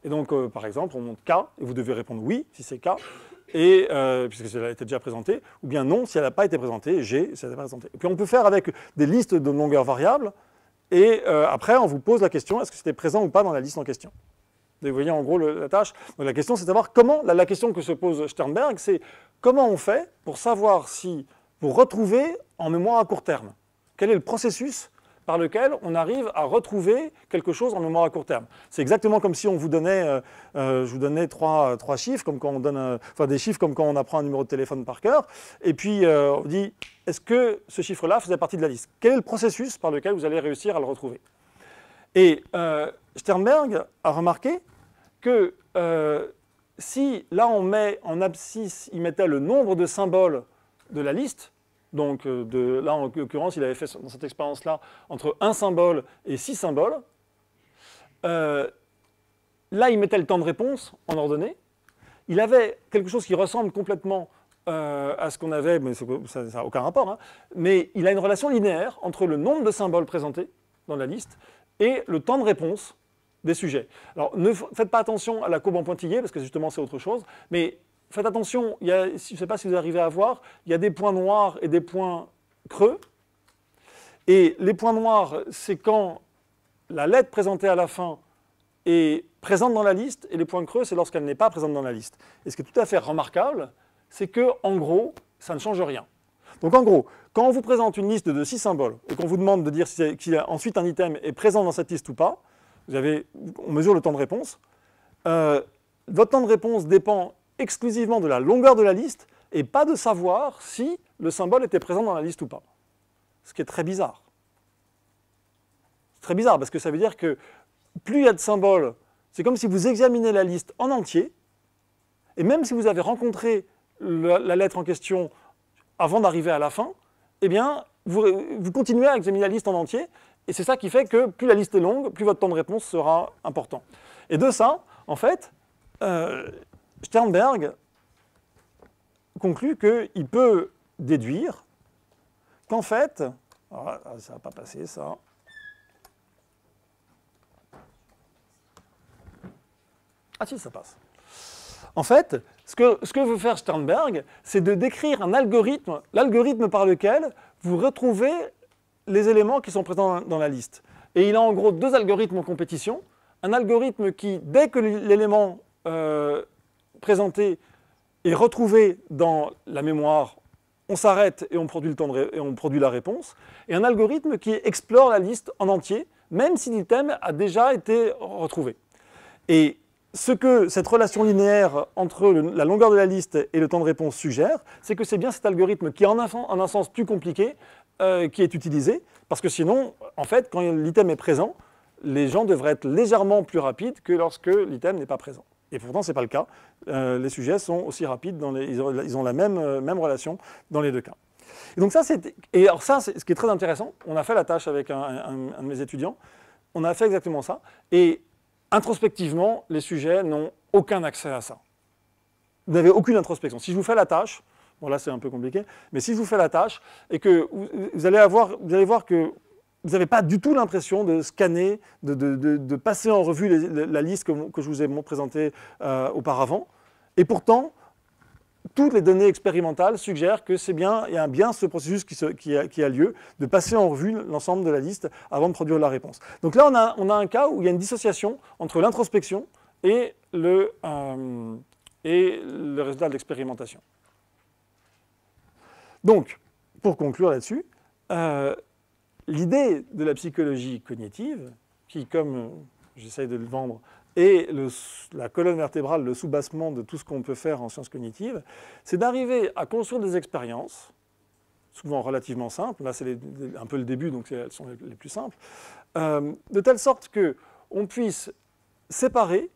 Et donc, par exemple, on montre K, et vous devez répondre oui, si c'est K, et, puisque elle a été déjà présentée, ou bien non, si elle n'a pas été présentée, G, si elle n'a pas été présentée. Et puis on peut faire avec des listes de longueur variable, et après on vous pose la question, est-ce que c'était présent ou pas dans la liste en question? Vous voyez en gros la tâche. Donc la question c'est de savoir comment, la question que se pose Sternberg, c'est comment on fait pour savoir si, pour retrouver en mémoire à court terme. Quel est le processus par lequel on arrive à retrouver quelque chose en mémoire à court terme. C'est exactement comme si on vous donnait, je vous donnais trois chiffres, comme quand on donne, enfin des chiffres comme quand on apprend un numéro de téléphone par cœur, et puis on vous dit, est-ce que ce chiffre-là faisait partie de la liste? Quel est le processus par lequel vous allez réussir à le retrouver? Et Sternberg a remarqué que si là on met en abscisse, il mettait le nombre de symboles de la liste, donc là en l'occurrence il avait fait dans cette expérience-là entre 1 symbole et 6 symboles, là il mettait le temps de réponse en ordonnée, il avait quelque chose qui ressemble complètement à ce qu'on avait, mais ça n'a aucun rapport, hein, mais il a une relation linéaire entre le nombre de symboles présentés dans la liste et le temps de réponse des sujets. Alors, ne faites pas attention à la courbe en pointillé, parce que justement, c'est autre chose, mais faites attention, je ne sais pas si vous arrivez à voir, il y a des points noirs et des points creux, et les points noirs, c'est quand la lettre présentée à la fin est présente dans la liste, et les points creux, c'est lorsqu'elle n'est pas présente dans la liste. Et ce qui est tout à fait remarquable, c'est que, en gros, ça ne change rien. Donc en gros, quand on vous présente une liste de 6 symboles et qu'on vous demande de dire si ensuite un item est présent dans cette liste ou pas, on mesure le temps de réponse. Votre temps de réponse dépend exclusivement de la longueur de la liste et pas de savoir si le symbole était présent dans la liste ou pas. Ce qui est très bizarre. C'est très bizarre parce que ça veut dire que plus il y a de symboles, c'est comme si vous examinez la liste en entier, et même si vous avez rencontré la lettre en question avant d'arriver à la fin, eh bien, vous continuez à examiner la liste en entier, et c'est ça qui fait que plus la liste est longue, plus votre temps de réponse sera important. Et de ça, en fait, Sternberg conclut qu'il peut déduire qu'en fait, ça ne va pas passer ça. Ah si, ça passe. En fait, ce que veut faire Sternberg, c'est de décrire un algorithme, l'algorithme par lequel vous retrouvez les éléments qui sont présents dans la liste. Et il a en gros 2 algorithmes en compétition. Un algorithme qui, dès que l'élément présenté est retrouvé dans la mémoire, on s'arrête et on produit la réponse. Et un algorithme qui explore la liste en entier, même si l'item a déjà été retrouvé. Et ce que cette relation linéaire entre la longueur de la liste et le temps de réponse suggère, c'est que c'est bien cet algorithme qui est en un sens plus compliqué qui est utilisé, parce que sinon, en fait, quand l'item est présent, les gens devraient être légèrement plus rapides que lorsque l'item n'est pas présent. Et pourtant, ce n'est pas le cas. Les sujets sont aussi rapides, ils ont la même relation dans les 2 cas. Et donc ça, ce qui est très intéressant, on a fait la tâche avec un de mes étudiants, on a fait exactement ça, et introspectivement, les sujets n'ont aucun accès à ça. Vous n'avez aucune introspection. Si je vous fais la tâche, bon là c'est un peu compliqué, mais si je vous fais la tâche et que vous allez voir que vous n'avez pas du tout l'impression de scanner, de passer en revue la liste que je vous ai présentée auparavant, et pourtant, toutes les données expérimentales suggèrent que il y a bien ce processus qui a lieu de passer en revue l'ensemble de la liste avant de produire la réponse. Donc là, on a un cas où il y a une dissociation entre l'introspection et le résultat de l'expérimentation. Donc, pour conclure là-dessus, l'idée de la psychologie cognitive, qui, comme j'essaye de le vendre, et la colonne vertébrale, le soubassement de tout ce qu'on peut faire en sciences cognitives, c'est d'arriver à construire des expériences, souvent relativement simples, là c'est un peu le début, donc elles sont les plus simples, de telle sorte qu'on puisse séparer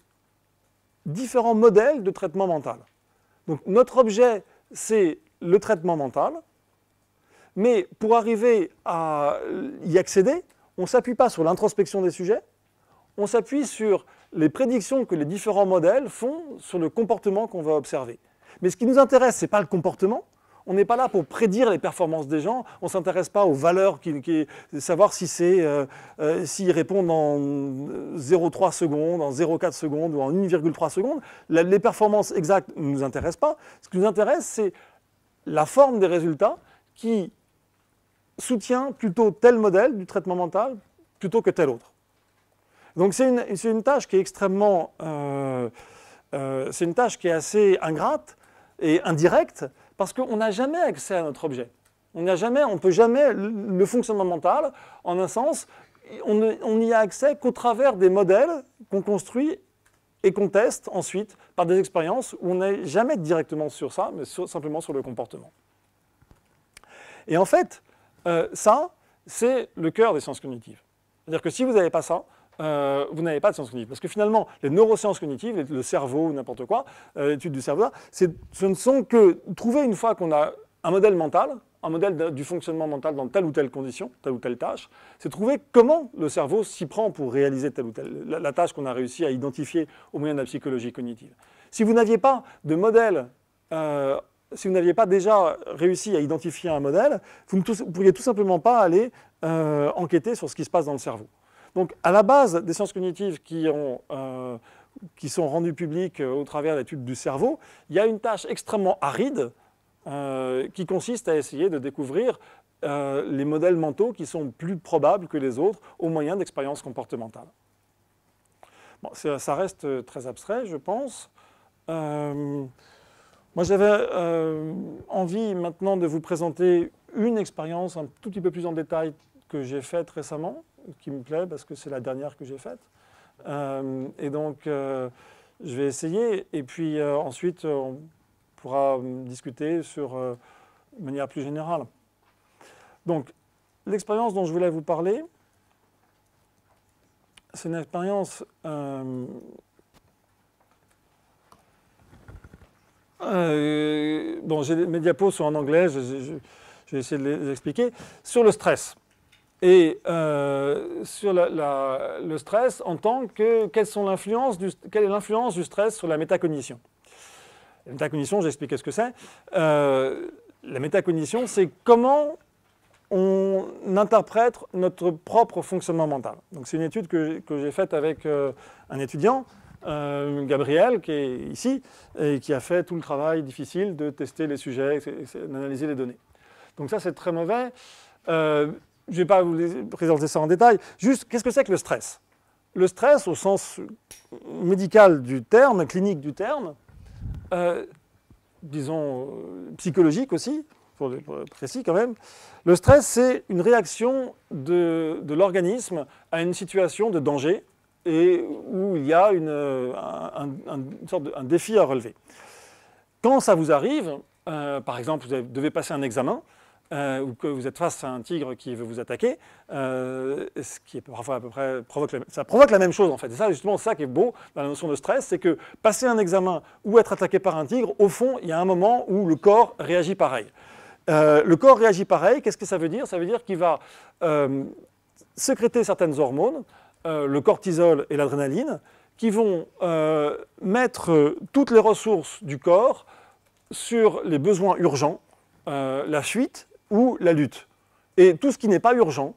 différents modèles de traitement mental. Donc notre objet, c'est le traitement mental, mais pour arriver à y accéder, on ne s'appuie pas sur l'introspection des sujets, on s'appuie sur les prédictions que les différents modèles font sur le comportement qu'on va observer. Mais ce qui nous intéresse, ce n'est pas le comportement. On n'est pas là pour prédire les performances des gens. On ne s'intéresse pas aux valeurs, savoir s'ils répondent en 0,3 secondes, en 0,4 secondes ou en 1,3 secondes. Les performances exactes ne nous intéressent pas. Ce qui nous intéresse, c'est la forme des résultats qui soutient plutôt tel modèle du traitement mental plutôt que tel autre. Donc c'est une tâche qui est extrêmement, c'est une tâche qui est assez ingrate et indirecte parce qu'on n'a jamais accès à notre objet. On ne peut jamais, le fonctionnement mental, en un sens, on n'y a accès qu'au travers des modèles qu'on construit et qu'on teste ensuite par des expériences où on n'est jamais directement sur ça, mais simplement sur le comportement. Et en fait, ça, c'est le cœur des sciences cognitives. C'est-à-dire que si vous n'avez pas ça, vous n'avez pas de sciences cognitives. Parce que finalement, les neurosciences cognitives, le cerveau ou n'importe quoi, l'étude du cerveau, ce ne sont que trouver une fois qu'on a un modèle mental, un modèle du fonctionnement mental dans telle ou telle condition, telle ou telle tâche, c'est trouver comment le cerveau s'y prend pour réaliser telle ou telle la tâche qu'on a réussi à identifier au moyen de la psychologie cognitive. Si vous n'aviez pas de modèle, si vous n'aviez pas déjà réussi à identifier un modèle, vous ne pourriez tout simplement pas aller enquêter sur ce qui se passe dans le cerveau. Donc, à la base des sciences cognitives qui sont rendues publiques au travers de l'étude du cerveau, il y a une tâche extrêmement aride qui consiste à essayer de découvrir les modèles mentaux qui sont plus probables que les autres au moyen d'expériences comportementales. Bon, ça reste très abstrait, je pense. Moi, j'avais envie maintenant de vous présenter une expérience un tout petit peu plus en détail que j'ai faite récemment, qui me plaît parce que c'est la dernière que j'ai faite. Et donc, je vais essayer. Et puis ensuite, on pourra discuter de manière plus générale. Donc, l'expérience dont je voulais vous parler, c'est une expérience bon, mes diapos sont en anglais, je vais essayer de les expliquer. Sur le stress. Et sur le stress en tant que... quelle est l'influence du stress sur la métacognition? La métacognition, j'ai expliqué ce que c'est. La métacognition, c'est comment on interprète notre propre fonctionnement mental. Donc c'est une étude que j'ai faite avec un étudiant, Gabriel, qui est ici, et qui a fait tout le travail difficile de tester les sujets, d'analyser les données. Donc ça, c'est très mauvais. Je ne vais pas vous présenter ça en détail. Juste, qu'est-ce que c'est que le stress? Le stress, au sens médical du terme, clinique du terme, disons psychologique aussi, pour être précis quand même, le stress, c'est une réaction de l'organisme à une situation de danger et où il y a un défi à relever. Quand ça vous arrive, par exemple, vous devez passer un examen, ou que vous êtes face à un tigre qui veut vous attaquer, ce qui est parfois à peu près ça provoque la même chose en fait. Et ça, justement, ça qui est beau dans la notion de stress, c'est que passer un examen ou être attaqué par un tigre, au fond, il y a un moment où le corps réagit pareil. Le corps réagit pareil, qu'est-ce que ça veut dire? Ça veut dire qu'il va sécréter certaines hormones, le cortisol et l'adrénaline, qui vont mettre toutes les ressources du corps sur les besoins urgents, la fuite ou la lutte. Et tout ce qui n'est pas urgent,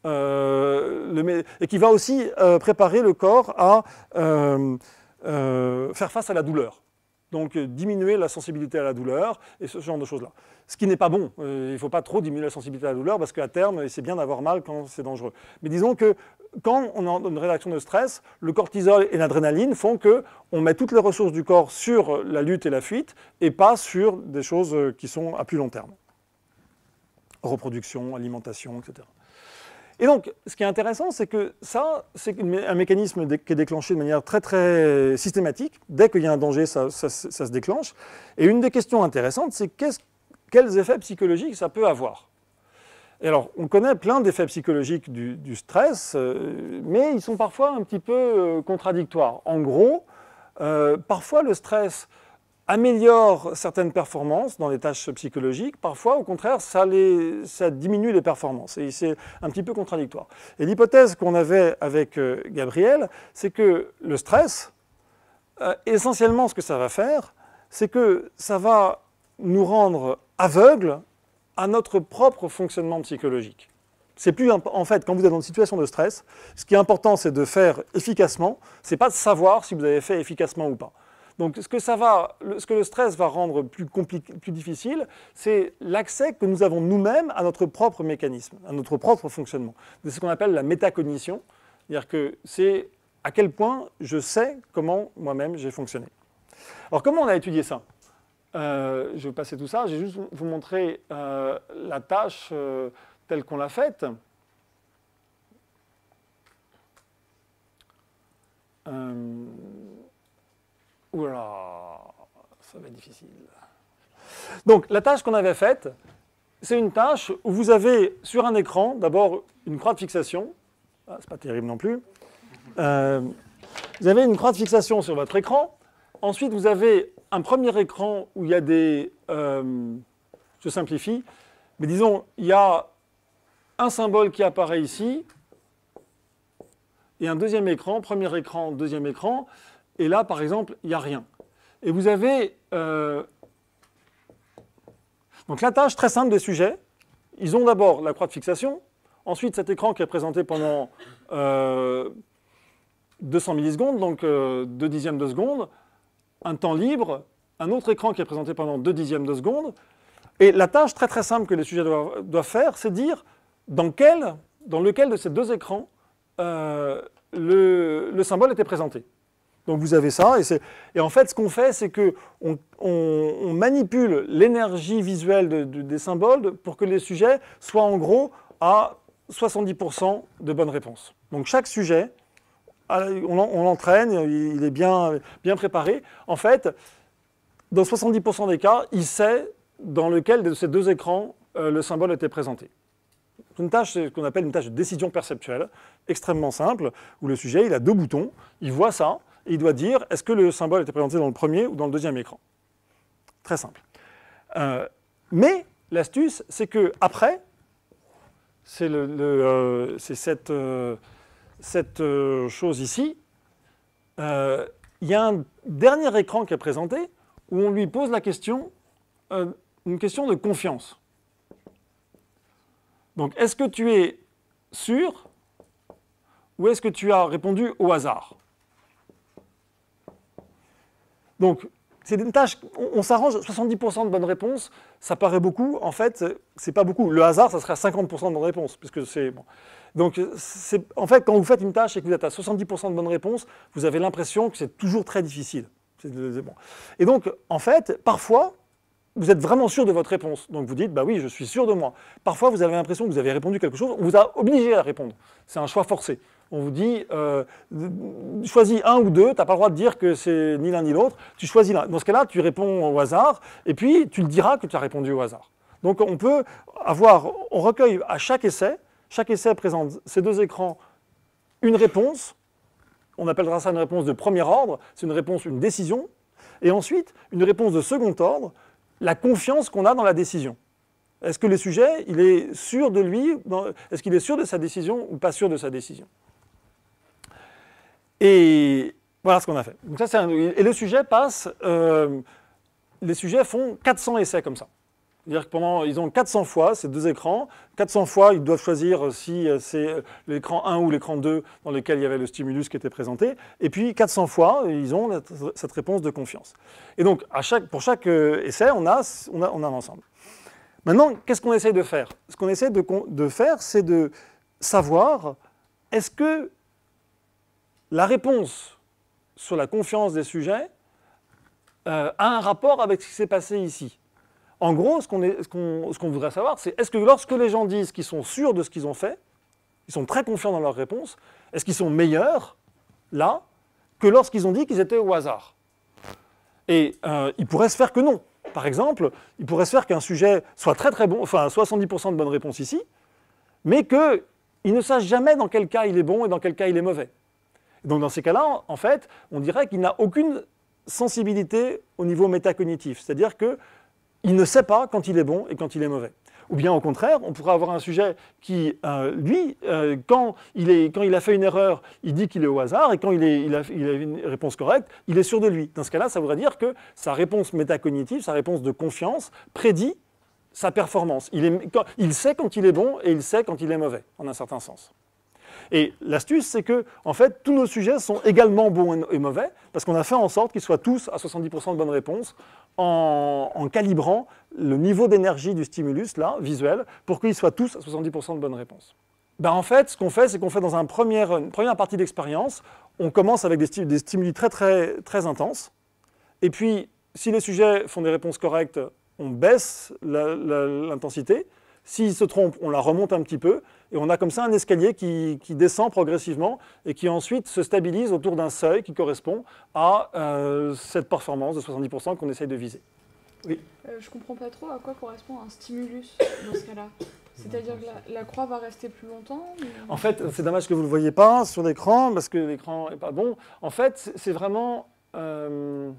et qui va aussi préparer le corps à faire face à la douleur. Donc diminuer la sensibilité à la douleur et ce genre de choses-là. Ce qui n'est pas bon. Il ne faut pas trop diminuer la sensibilité à la douleur parce qu'à terme, c'est bien d'avoir mal quand c'est dangereux. Mais disons que quand on a une réaction de stress, le cortisol et l'adrénaline font qu'on met toutes les ressources du corps sur la lutte et la fuite et pas sur des choses qui sont à plus long terme. Reproduction, alimentation, etc. Et donc, ce qui est intéressant, c'est que ça, c'est un mécanisme qui est déclenché de manière très, très systématique. Dès qu'il y a un danger, ça se déclenche. Et une des questions intéressantes, c'est quels effets psychologiques ça peut avoir. Et alors, on connaît plein d'effets psychologiques du stress, mais ils sont parfois un petit peu contradictoires. En gros, parfois le stress améliore certaines performances dans les tâches psychologiques, parfois au contraire ça diminue les performances et c'est un petit peu contradictoire. Et l'hypothèse qu'on avait avec Gabriel, c'est que le stress, essentiellement ce que ça va faire, c'est que ça va nous rendre aveugles à notre propre fonctionnement psychologique. C'est plus, en fait, quand vous êtes dans une situation de stress, ce qui est important c'est de faire efficacement, c'est pas de savoir si vous avez fait efficacement ou pas. Donc ce que le stress va rendre plus difficile, c'est l'accès que nous avons nous-mêmes à notre propre mécanisme, à notre propre fonctionnement. C'est ce qu'on appelle la métacognition, c'est-à-dire que c'est à quel point je sais comment moi-même j'ai fonctionné. Alors comment on a étudié ça? Je vais passer tout ça, je vais juste vous montrer la tâche telle qu'on l'a faite. Oula, ça va être difficile. Donc, la tâche qu'on avait faite, c'est une tâche où vous avez sur un écran, d'abord une croix de fixation. Ah, c'est pas terrible non plus. Vous avez une croix de fixation sur votre écran. Ensuite, vous avez un premier écran où il y a des... je simplifie, mais disons, il y a un symbole qui apparaît ici, et un deuxième écran, premier écran, deuxième écran. Et là, par exemple, il n'y a rien. Et vous avez... Donc la tâche très simple des sujets, ils ont d'abord la croix de fixation, ensuite cet écran qui est présenté pendant 200 millisecondes, donc 2 dixièmes de seconde, un temps libre, un autre écran qui est présenté pendant 2 dixièmes de seconde. Et la tâche très très simple que les sujets doivent faire, c'est dire dans lequel de ces deux écrans le symbole était présenté. Donc vous avez ça, et en fait ce qu'on fait, c'est qu'on manipule l'énergie visuelle des symboles pour que les sujets soient en gros à 70% de bonnes réponses. Donc chaque sujet, on l'entraîne, il est bien préparé. En fait, dans 70% des cas, il sait dans lequel de ces deux écrans le symbole était présenté. C'est une tâche qu'on appelle une tâche de décision perceptuelle, extrêmement simple, où le sujet il a deux boutons, il voit ça, et il doit dire est-ce que le symbole était présenté dans le premier ou dans le deuxième écran. Très simple. Mais l'astuce, c'est que après, c'est cette chose ici, il y a un dernier écran qui est présenté où on lui pose la question, une question de confiance. Donc, est-ce que tu es sûr ou est-ce que tu as répondu au hasard? Donc, c'est une tâche, on s'arrange, 70% de bonnes réponses, ça paraît beaucoup, en fait, c'est pas beaucoup. Le hasard, ça serait à 50% de bonnes réponses, puisque c'est bon. Donc, en fait, quand vous faites une tâche et que vous êtes à 70% de bonnes réponses, vous avez l'impression que c'est toujours très difficile. Bon. Et donc, en fait, parfois, vous êtes vraiment sûr de votre réponse. Donc vous dites, bah oui, je suis sûr de moi. Parfois, vous avez l'impression que vous avez répondu quelque chose, on vous a obligé à répondre. C'est un choix forcé. On vous dit, choisis un ou deux, tu n'as pas le droit de dire que c'est ni l'un ni l'autre, tu choisis l'un. Dans ce cas-là, tu réponds au hasard, et puis tu le diras que tu as répondu au hasard. Donc on recueille à chaque essai présente ces deux écrans une réponse, on appellera ça une réponse de premier ordre, c'est une décision, et ensuite une réponse de second ordre, la confiance qu'on a dans la décision. Est-ce que le sujet, il est sûr de lui, est-ce qu'il est sûr de sa décision ou pas sûr de sa décision? Et voilà ce qu'on a fait. Donc ça, et le sujet passe, les sujets font 400 essais comme ça. C'est-à-dire qu'ils ont 400 fois ces deux écrans, 400 fois ils doivent choisir si c'est l'écran 1 ou l'écran 2 dans lequel il y avait le stimulus qui était présenté, et puis 400 fois ils ont cette réponse de confiance. Et donc pour chaque essai, on a un ensemble. Maintenant, qu'est-ce qu'on essaye de faire? Ce qu'on essaie de faire, c'est de savoir est-ce que la réponse sur la confiance des sujets a un rapport avec ce qui s'est passé ici. En gros, ce qu'on voudrait savoir, c'est est-ce que lorsque les gens disent qu'ils sont sûrs de ce qu'ils ont fait, ils sont très confiants dans leur réponse, est-ce qu'ils sont meilleurs, là, que lorsqu'ils ont dit qu'ils étaient au hasard? Et il pourrait se faire que non. Par exemple, il pourrait se faire qu'un sujet soit très très bon, enfin 70% de bonnes réponses ici, mais qu'il ne sache jamais dans quel cas il est bon et dans quel cas il est mauvais. Donc dans ces cas-là, en fait, on dirait qu'il n'a aucune sensibilité au niveau métacognitif, c'est-à-dire que il ne sait pas quand il est bon et quand il est mauvais. Ou bien au contraire, on pourrait avoir un sujet qui, lui, quand il a fait une erreur, il dit qu'il est au hasard, et quand il a une réponse correcte, il est sûr de lui. Dans ce cas-là, ça voudrait dire que sa réponse métacognitive, sa réponse de confiance, prédit sa performance. Il sait quand il est bon et il sait quand il est mauvais, en un certain sens. Et l'astuce, c'est que, en fait, tous nos sujets sont également bons et mauvais, parce qu'on a fait en sorte qu'ils soient tous à 70% de bonnes réponses, en calibrant le niveau d'énergie du stimulus, là, visuel, pour qu'ils soient tous à 70% de bonnes réponses. Ben, en fait, ce qu'on fait, c'est qu'on fait dans une première partie d'expérience, on commence avec des stimuli très, très, très intenses, et puis, si les sujets font des réponses correctes, on baisse l'intensité. S'ils se trompent, on la remonte un petit peu, et on a comme ça un escalier qui descend progressivement et qui ensuite se stabilise autour d'un seuil qui correspond à cette performance de 70% qu'on essaye de viser. Oui. Je ne comprends pas trop à quoi correspond un stimulus dans ce cas-là. C'est-à-dire que la croix va rester plus longtemps ou... En fait, c'est dommage que vous ne le voyez pas sur l'écran, parce que l'écran n'est pas bon. En fait, c'est vraiment... en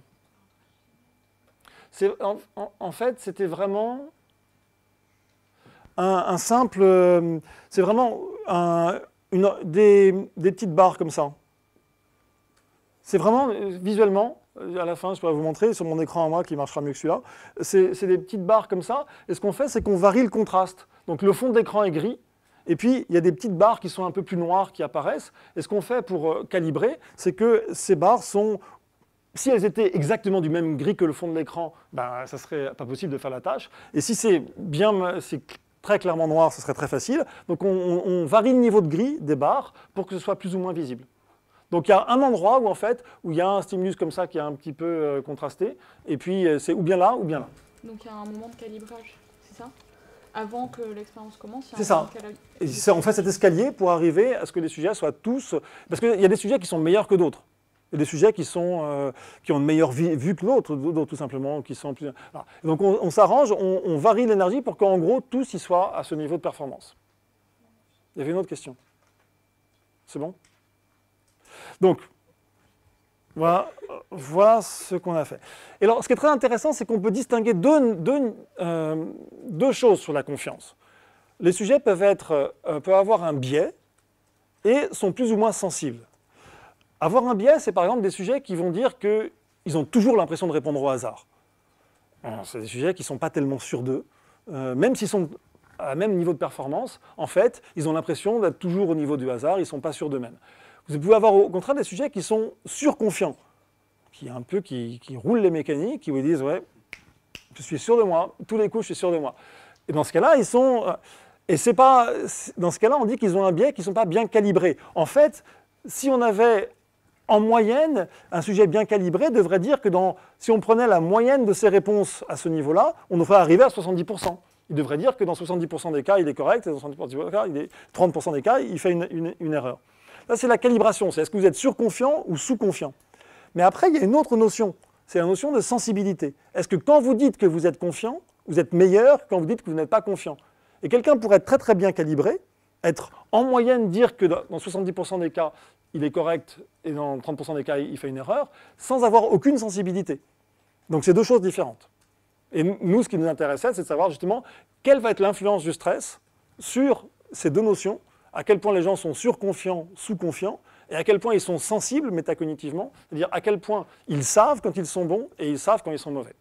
fait, c'était vraiment... un simple... c'est vraiment des petites barres comme ça. C'est vraiment, visuellement, à la fin, je pourrais vous montrer sur mon écran à moi, qui marchera mieux que celui-là, c'est des petites barres comme ça, et ce qu'on fait, c'est qu'on varie le contraste. Donc le fond de l'écran est gris, et puis il y a des petites barres qui sont un peu plus noires qui apparaissent, et ce qu'on fait pour calibrer, c'est que ces barres sont... Si elles étaient exactement du même gris que le fond de l'écran, ben, ça ne serait pas possible de faire la tâche. Et si c'est très clairement noir, ce serait très facile. Donc on varie le niveau de gris des barres pour que ce soit plus ou moins visible. Donc il y a un endroit où, en fait, où il y a un stimulus comme ça qui est un petit peu contrasté, et puis c'est ou bien là ou bien là. Donc il y a un moment de calibrage, c'est ça? Avant que l'expérience commence, il y C'est a un moment ça. de calibrage. Et on fait cet escalier pour arriver à ce que les sujets soient tous... Parce qu'il y a des sujets qui sont meilleurs que d'autres. Il y a des sujets qui ont une meilleure vue que d'autres, tout simplement, qui sont plus... Voilà. Donc on s'arrange, on varie l'énergie pour qu'en gros, tous y soient à ce niveau de performance. Il y avait une autre question. C'est bon? Donc, voilà ce qu'on a fait. Et alors, ce qui est très intéressant, c'est qu'on peut distinguer deux choses sur la confiance. Les sujets peuvent avoir un biais et sont plus ou moins sensibles. Avoir un biais, c'est par exemple des sujets qui vont dire qu'ils ont toujours l'impression de répondre au hasard. C'est des sujets qui ne sont pas tellement sûrs d'eux. Même s'ils sont à même niveau de performance, en fait, ils ont l'impression d'être toujours au niveau du hasard, ils ne sont pas sûrs d'eux-mêmes. Vous pouvez avoir au contraire des sujets qui sont surconfiants, qui roulent les mécaniques, qui vous disent « ouais, je suis sûr de moi, tous les coups je suis sûr de moi ». Et dans ce cas-là, dans ce cas-là, on dit qu'ils ont un biais qui ne sont pas bien calibrés. En fait, si on avait en moyenne, un sujet bien calibré devrait dire que si on prenait la moyenne de ses réponses à ce niveau-là, on devrait arriver à 70%. Il devrait dire que dans 70% des cas, il est correct, et dans 30% des cas, il fait une erreur. Là, c'est la calibration. C'est est-ce que vous êtes surconfiant ou sous-confiant? Mais après, il y a une autre notion. C'est la notion de sensibilité. Est-ce que quand vous dites que vous êtes confiant, vous êtes meilleur que quand vous dites que vous n'êtes pas confiant? Et quelqu'un pourrait être très très bien calibré, être en moyenne, dire que dans 70% des cas, il est correct, et dans 30% des cas, il fait une erreur, sans avoir aucune sensibilité. Donc c'est deux choses différentes. Et nous, ce qui nous intéressait, c'est de savoir justement quelle va être l'influence du stress sur ces deux notions, à quel point les gens sont surconfiants, sous-confiants, et à quel point ils sont sensibles métacognitivement, c'est-à-dire à quel point ils savent quand ils sont bons et ils savent quand ils sont mauvais.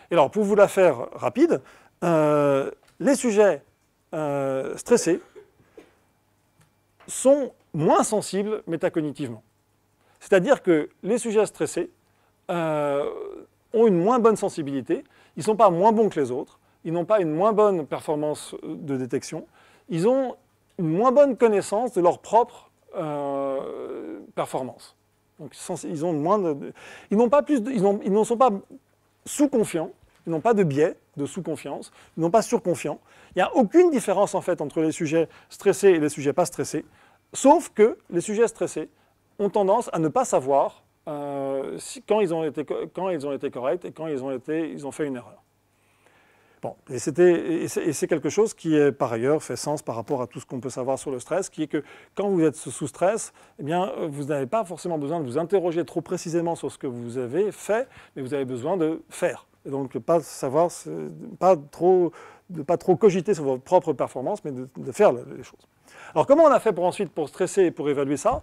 Et alors, pour vous la faire rapide, les sujets stressés sont moins sensibles métacognitivement. C'est-à-dire que les sujets stressés ont une moins bonne sensibilité, ils ne sont pas moins bons que les autres, ils n'ont pas une moins bonne performance de détection, ils ont une moins bonne connaissance de leur propre performance. Donc, ils ne sont pas sous-confiants, ils n'ont pas de biais de sous-confiance, ils n'ont pas surconfiants. Il n'y a aucune différence en fait entre les sujets stressés et les sujets pas stressés, sauf que les sujets stressés ont tendance à ne pas savoir quand ils ont été corrects et quand ils ont fait une erreur. Bon, et c'est quelque chose qui est par ailleurs fait sens par rapport à tout ce qu'on peut savoir sur le stress, qui est que quand vous êtes sous stress, eh bien, vous n'avez pas forcément besoin de vous interroger trop précisément sur ce que vous avez fait, mais vous avez besoin de faire. Et donc pas trop cogiter sur votre propre performance, mais de faire les choses. Alors comment on a fait pour stresser et pour évaluer ça?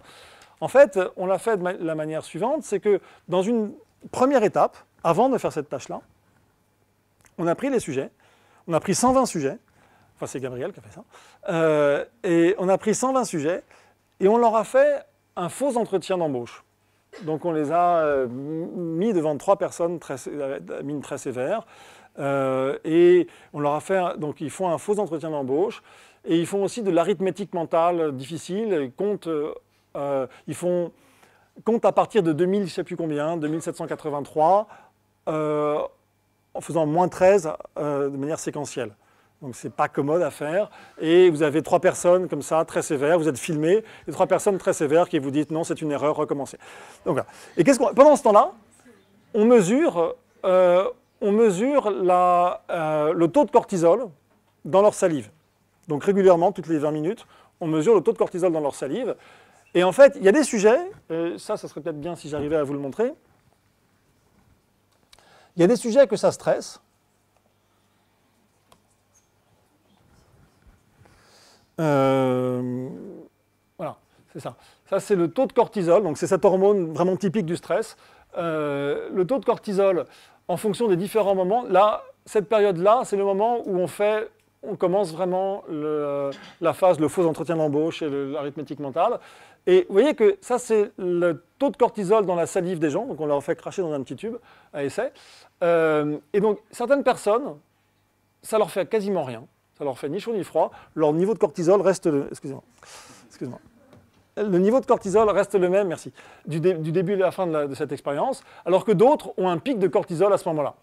En fait, on l'a fait de la manière suivante, c'est que dans une première étape, avant de faire cette tâche-là, on a pris les sujets, on a pris 120 sujets, enfin c'est Gabriel qui a fait ça, et on a pris 120 sujets et on leur a fait un faux entretien d'embauche. Donc on les a mis devant 3 personnes à mine très sévère, et on leur a fait, donc ils font un faux entretien d'embauche, et ils font aussi de l'arithmétique mentale difficile, ils font compte à partir de 2000, je ne sais plus combien, 2783, en faisant moins 13 de manière séquentielle. Donc ce n'est pas commode à faire. Et vous avez 3 personnes comme ça, très sévères, vous êtes filmés, et 3 personnes très sévères qui vous disent non, c'est une erreur, recommencez. Donc voilà. Et pendant ce temps-là, on mesure le taux de cortisol dans leur salive. Donc régulièrement, toutes les 20 minutes, on mesure le taux de cortisol dans leur salive. Et en fait, il y a des sujets, ça serait peut-être bien si j'arrivais à vous le montrer. Il y a des sujets que ça stresse. Voilà, c'est ça. Ça, c'est le taux de cortisol, donc c'est cette hormone vraiment typique du stress. Le taux de cortisol, en fonction des différents moments, là, cette période-là, c'est le moment où on commence vraiment la phase, le faux entretien d'embauche et l'arithmétique mentale. Et vous voyez que ça, c'est le taux de cortisol dans la salive des gens, donc on leur fait cracher dans un petit tube à essai. Et donc, certaines personnes, ça leur fait quasiment rien, ça leur fait ni chaud ni froid, leur niveau de cortisol reste... Excusez-moi. le niveau de cortisol reste le même, merci, du début à la fin de cette expérience, alors que d'autres ont un pic de cortisol à ce moment-là.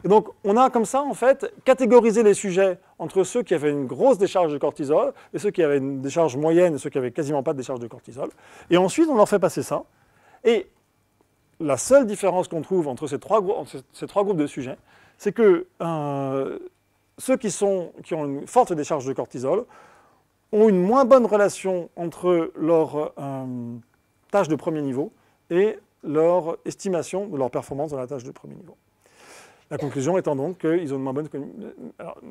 Et donc, on a comme ça, en fait, catégorisé les sujets entre ceux qui avaient une grosse décharge de cortisol et ceux qui avaient une décharge moyenne et ceux qui n'avaient quasiment pas de décharge de cortisol. Et ensuite, on leur fait passer ça. Et la seule différence qu'on trouve entre ces trois groupes de sujets, c'est que ceux qui ont une forte décharge de cortisol ont une moins bonne relation entre leur tâche de premier niveau et leur estimation de leur performance dans la tâche de premier niveau. La conclusion étant donc qu'ils ont une moins bonne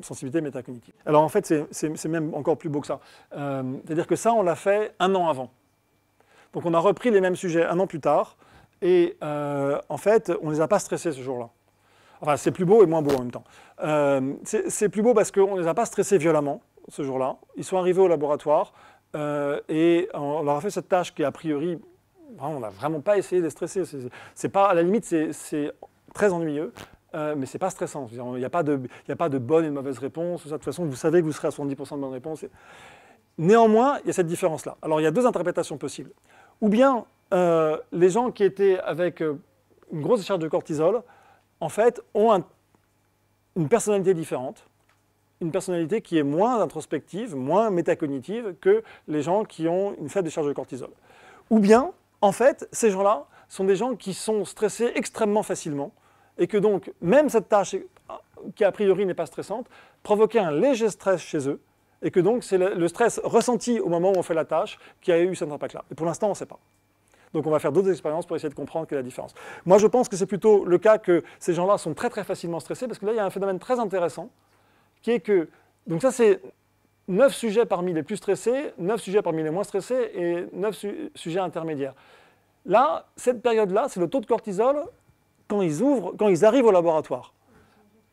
sensibilité métacognitive. Alors en fait, c'est même encore plus beau que ça. C'est-à-dire que ça, on l'a fait 1 an avant. Donc on a repris les mêmes sujets 1 an plus tard, et en fait, on ne les a pas stressés ce jour-là. Enfin, c'est plus beau et moins beau en même temps. C'est plus beau parce qu'on ne les a pas stressés violemment ce jour-là. Ils sont arrivés au laboratoire et on leur a fait cette tâche qui, a priori, on n'a vraiment pas essayé de les stresser. C'est pas, à la limite, c'est très ennuyeux. Mais ce n'est pas stressant. Il n'y a pas de bonne et de mauvaise réponse. De toute façon, vous savez que vous serez à 70% de bonnes réponses. Néanmoins, il y a cette différence-là. Alors, il y a 2 interprétations possibles. Ou bien, les gens qui étaient avec une grosse décharge de cortisol, en fait, ont une personnalité différente. Une personnalité qui est moins introspective, moins métacognitive que les gens qui ont une faible décharge de cortisol. Ou bien, en fait, ces gens-là sont des gens qui sont stressés extrêmement facilement, et que donc, même cette tâche, qui a priori n'est pas stressante, provoquait un léger stress chez eux, et que donc c'est le stress ressenti au moment où on fait la tâche qui a eu cet impact-là. Et pour l'instant, on ne sait pas. Donc on va faire d'autres expériences pour essayer de comprendre quelle est la différence. Moi, je pense que c'est plutôt le cas que ces gens-là sont très très facilement stressés, parce que là, il y a un phénomène très intéressant, qui est que, donc ça c'est 9 sujets parmi les plus stressés, 9 sujets parmi les moins stressés, et 9 sujets intermédiaires. Là, cette période-là, c'est le taux de cortisol quand ils arrivent au laboratoire.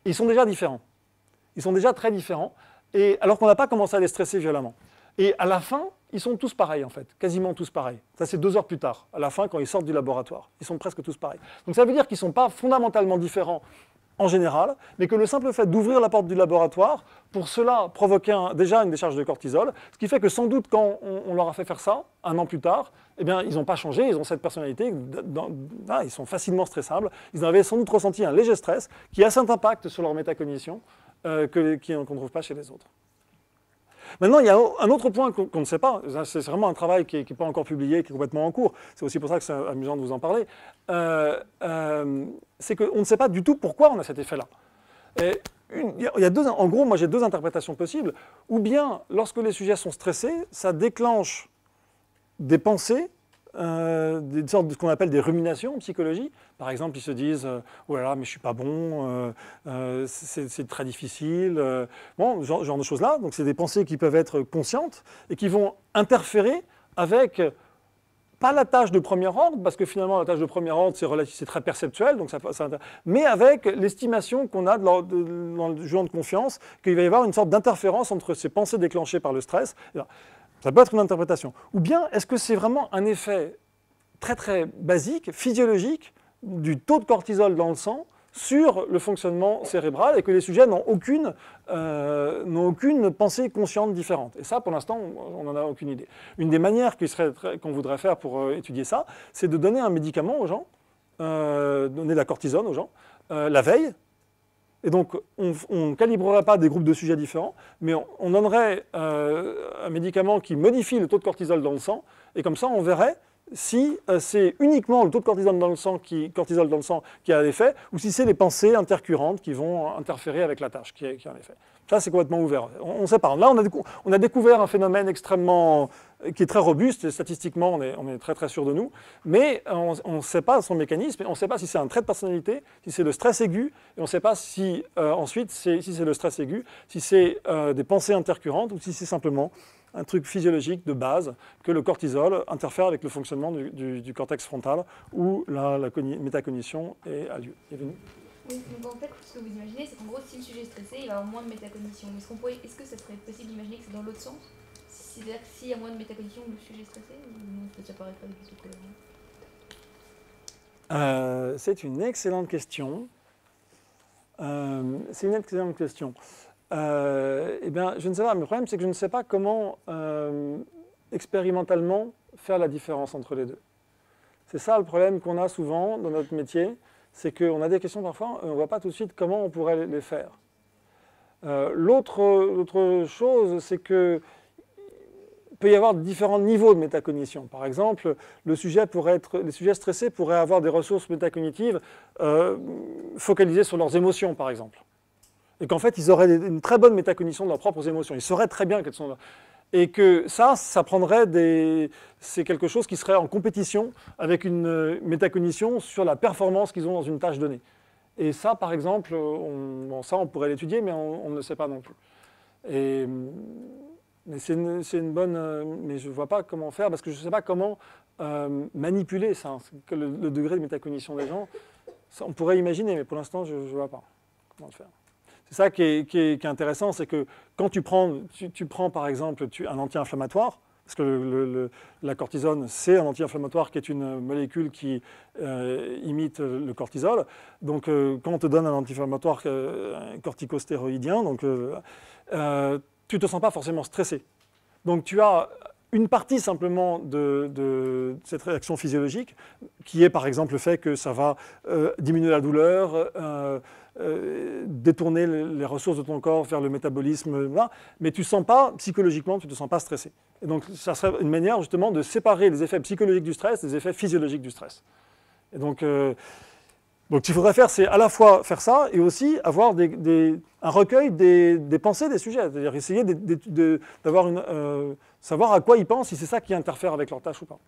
Ils sont déjà différents. Ils sont déjà très différents, et alors qu'on n'a pas commencé à les stresser violemment. Et à la fin, ils sont tous pareils en fait, quasiment tous pareils. Ça c'est 2 heures plus tard, à la fin quand ils sortent du laboratoire. Ils sont presque tous pareils. Donc ça veut dire qu'ils ne sont pas fondamentalement différents en général, mais que le simple fait d'ouvrir la porte du laboratoire, pour cela provoquer déjà une décharge de cortisol, ce qui fait que sans doute quand on leur a fait faire ça, 1 an plus tard, eh bien, ils n'ont pas changé, ils ont cette personnalité, ils sont facilement stressables, ils avaient sans doute ressenti un léger stress qui a cet impact sur leur métacognition qu'on ne trouve pas chez les autres. Maintenant, il y a un autre point qu'on ne sait pas, c'est vraiment un travail qui n'est pas encore publié, qui est complètement en cours, c'est aussi pour ça que c'est amusant de vous en parler, c'est qu'on ne sait pas du tout pourquoi on a cet effet-là. En gros, moi j'ai 2 interprétations possibles, ou bien lorsque les sujets sont stressés, ça déclenche des pensées, des sortes de ce qu'on appelle des ruminations en psychologie. Par exemple, ils se disent « Oh là là, mais je ne suis pas bon, c'est très difficile. » Bon, ce genre de choses-là. Donc, c'est des pensées qui peuvent être conscientes et qui vont interférer avec, pas la tâche de premier ordre, parce que finalement, la tâche de premier ordre, c'est très perceptuel, donc mais avec l'estimation qu'on a dans le jugement de confiance, qu'il va y avoir une sorte d'interférence entre ces pensées déclenchées par le stress. Ça peut être une interprétation. Ou bien, est-ce que c'est vraiment un effet très très basique, physiologique, du taux de cortisol dans le sang sur le fonctionnement cérébral et que les sujets n'ont aucune pensée consciente différente. Et ça, pour l'instant, on n'en a aucune idée. Une des manières qu'on voudrait faire pour étudier ça, c'est de donner un médicament aux gens, donner de la cortisone aux gens, la veille. Et donc, on ne calibrerait pas des groupes de sujets différents, mais on donnerait un médicament qui modifie le taux de cortisol dans le sang, et comme ça, on verrait si c'est uniquement le taux de cortisol dans le sang qui a l'effet, ou si c'est les pensées intercurrentes qui vont interférer avec la tâche qui a un effet. Ça, c'est complètement ouvert. On ne sait pas. Là, on a découvert un phénomène qui est très robuste, et statistiquement, on est très très sûr de nous, mais on ne sait pas son mécanisme, et on ne sait pas si c'est un trait de personnalité, si c'est le stress aigu, et on ne sait pas si ensuite, si c'est le stress aigu, si c'est des pensées intercurrentes, ou si c'est simplement un truc physiologique de base, que le cortisol interfère avec le fonctionnement du cortex frontal, où la métacognition a lieu. Oui, donc en fait, ce que vous imaginez, c'est qu'en gros, si le sujet est stressé, il va avoir moins de métacognition. Est-ce que ça serait possible d'imaginer que c'est dans l'autre sens? C'est-à-dire que s'il y a moins de métacognition, le sujet est stressé, ou non, ça paraît pas du tout cohérent? C'est une excellente question. Eh bien, je ne sais pas, mais le problème, c'est que je ne sais pas comment expérimentalement faire la différence entre les deux. C'est ça le problème qu'on a souvent dans notre métier, c'est qu'on a des questions parfois, on ne voit pas tout de suite comment on pourrait les faire. L'autre chose, c'est que il peut y avoir différents niveaux de métacognition. Par exemple, les sujets stressés pourraient avoir des ressources métacognitives focalisées sur leurs émotions, par exemple. Et qu'en fait, ils auraient une très bonne métacognition de leurs propres émotions. Ils sauraient très bien qu'elles sont là. Et que ça prendrait c'est quelque chose qui serait en compétition avec une métacognition sur la performance qu'ils ont dans une tâche donnée. Et ça, par exemple, on pourrait l'étudier, mais on ne le sait pas non plus. Mais c'est une bonne... mais je ne vois pas comment faire, parce que je ne sais pas comment manipuler ça, le degré de métacognition des gens. Ça, on pourrait imaginer, mais pour l'instant, je ne vois pas comment le faire. C'est ça qui est intéressant, c'est que quand tu prends par exemple un anti-inflammatoire, parce que la cortisone, c'est un anti-inflammatoire qui est une molécule qui imite le cortisol. Donc, quand on te donne un anti-inflammatoire corticostéroïdien, donc, tu ne te sens pas forcément stressé. Donc, tu as une partie simplement de cette réaction physiologique, qui est par exemple le fait que ça va diminuer la douleur, détourner les ressources de ton corps vers le métabolisme, là, mais tu ne sens pas, psychologiquement, tu ne te sens pas stressé. Et donc, ça serait une manière justement de séparer les effets psychologiques du stress des effets physiologiques du stress. Et donc ce qu'il faudrait faire, c'est à la fois faire ça et aussi avoir un recueil des pensées des sujets, c'est-à-dire essayer d'avoir savoir à quoi ils pensent, si c'est ça qui interfère avec leur tâche ou pas.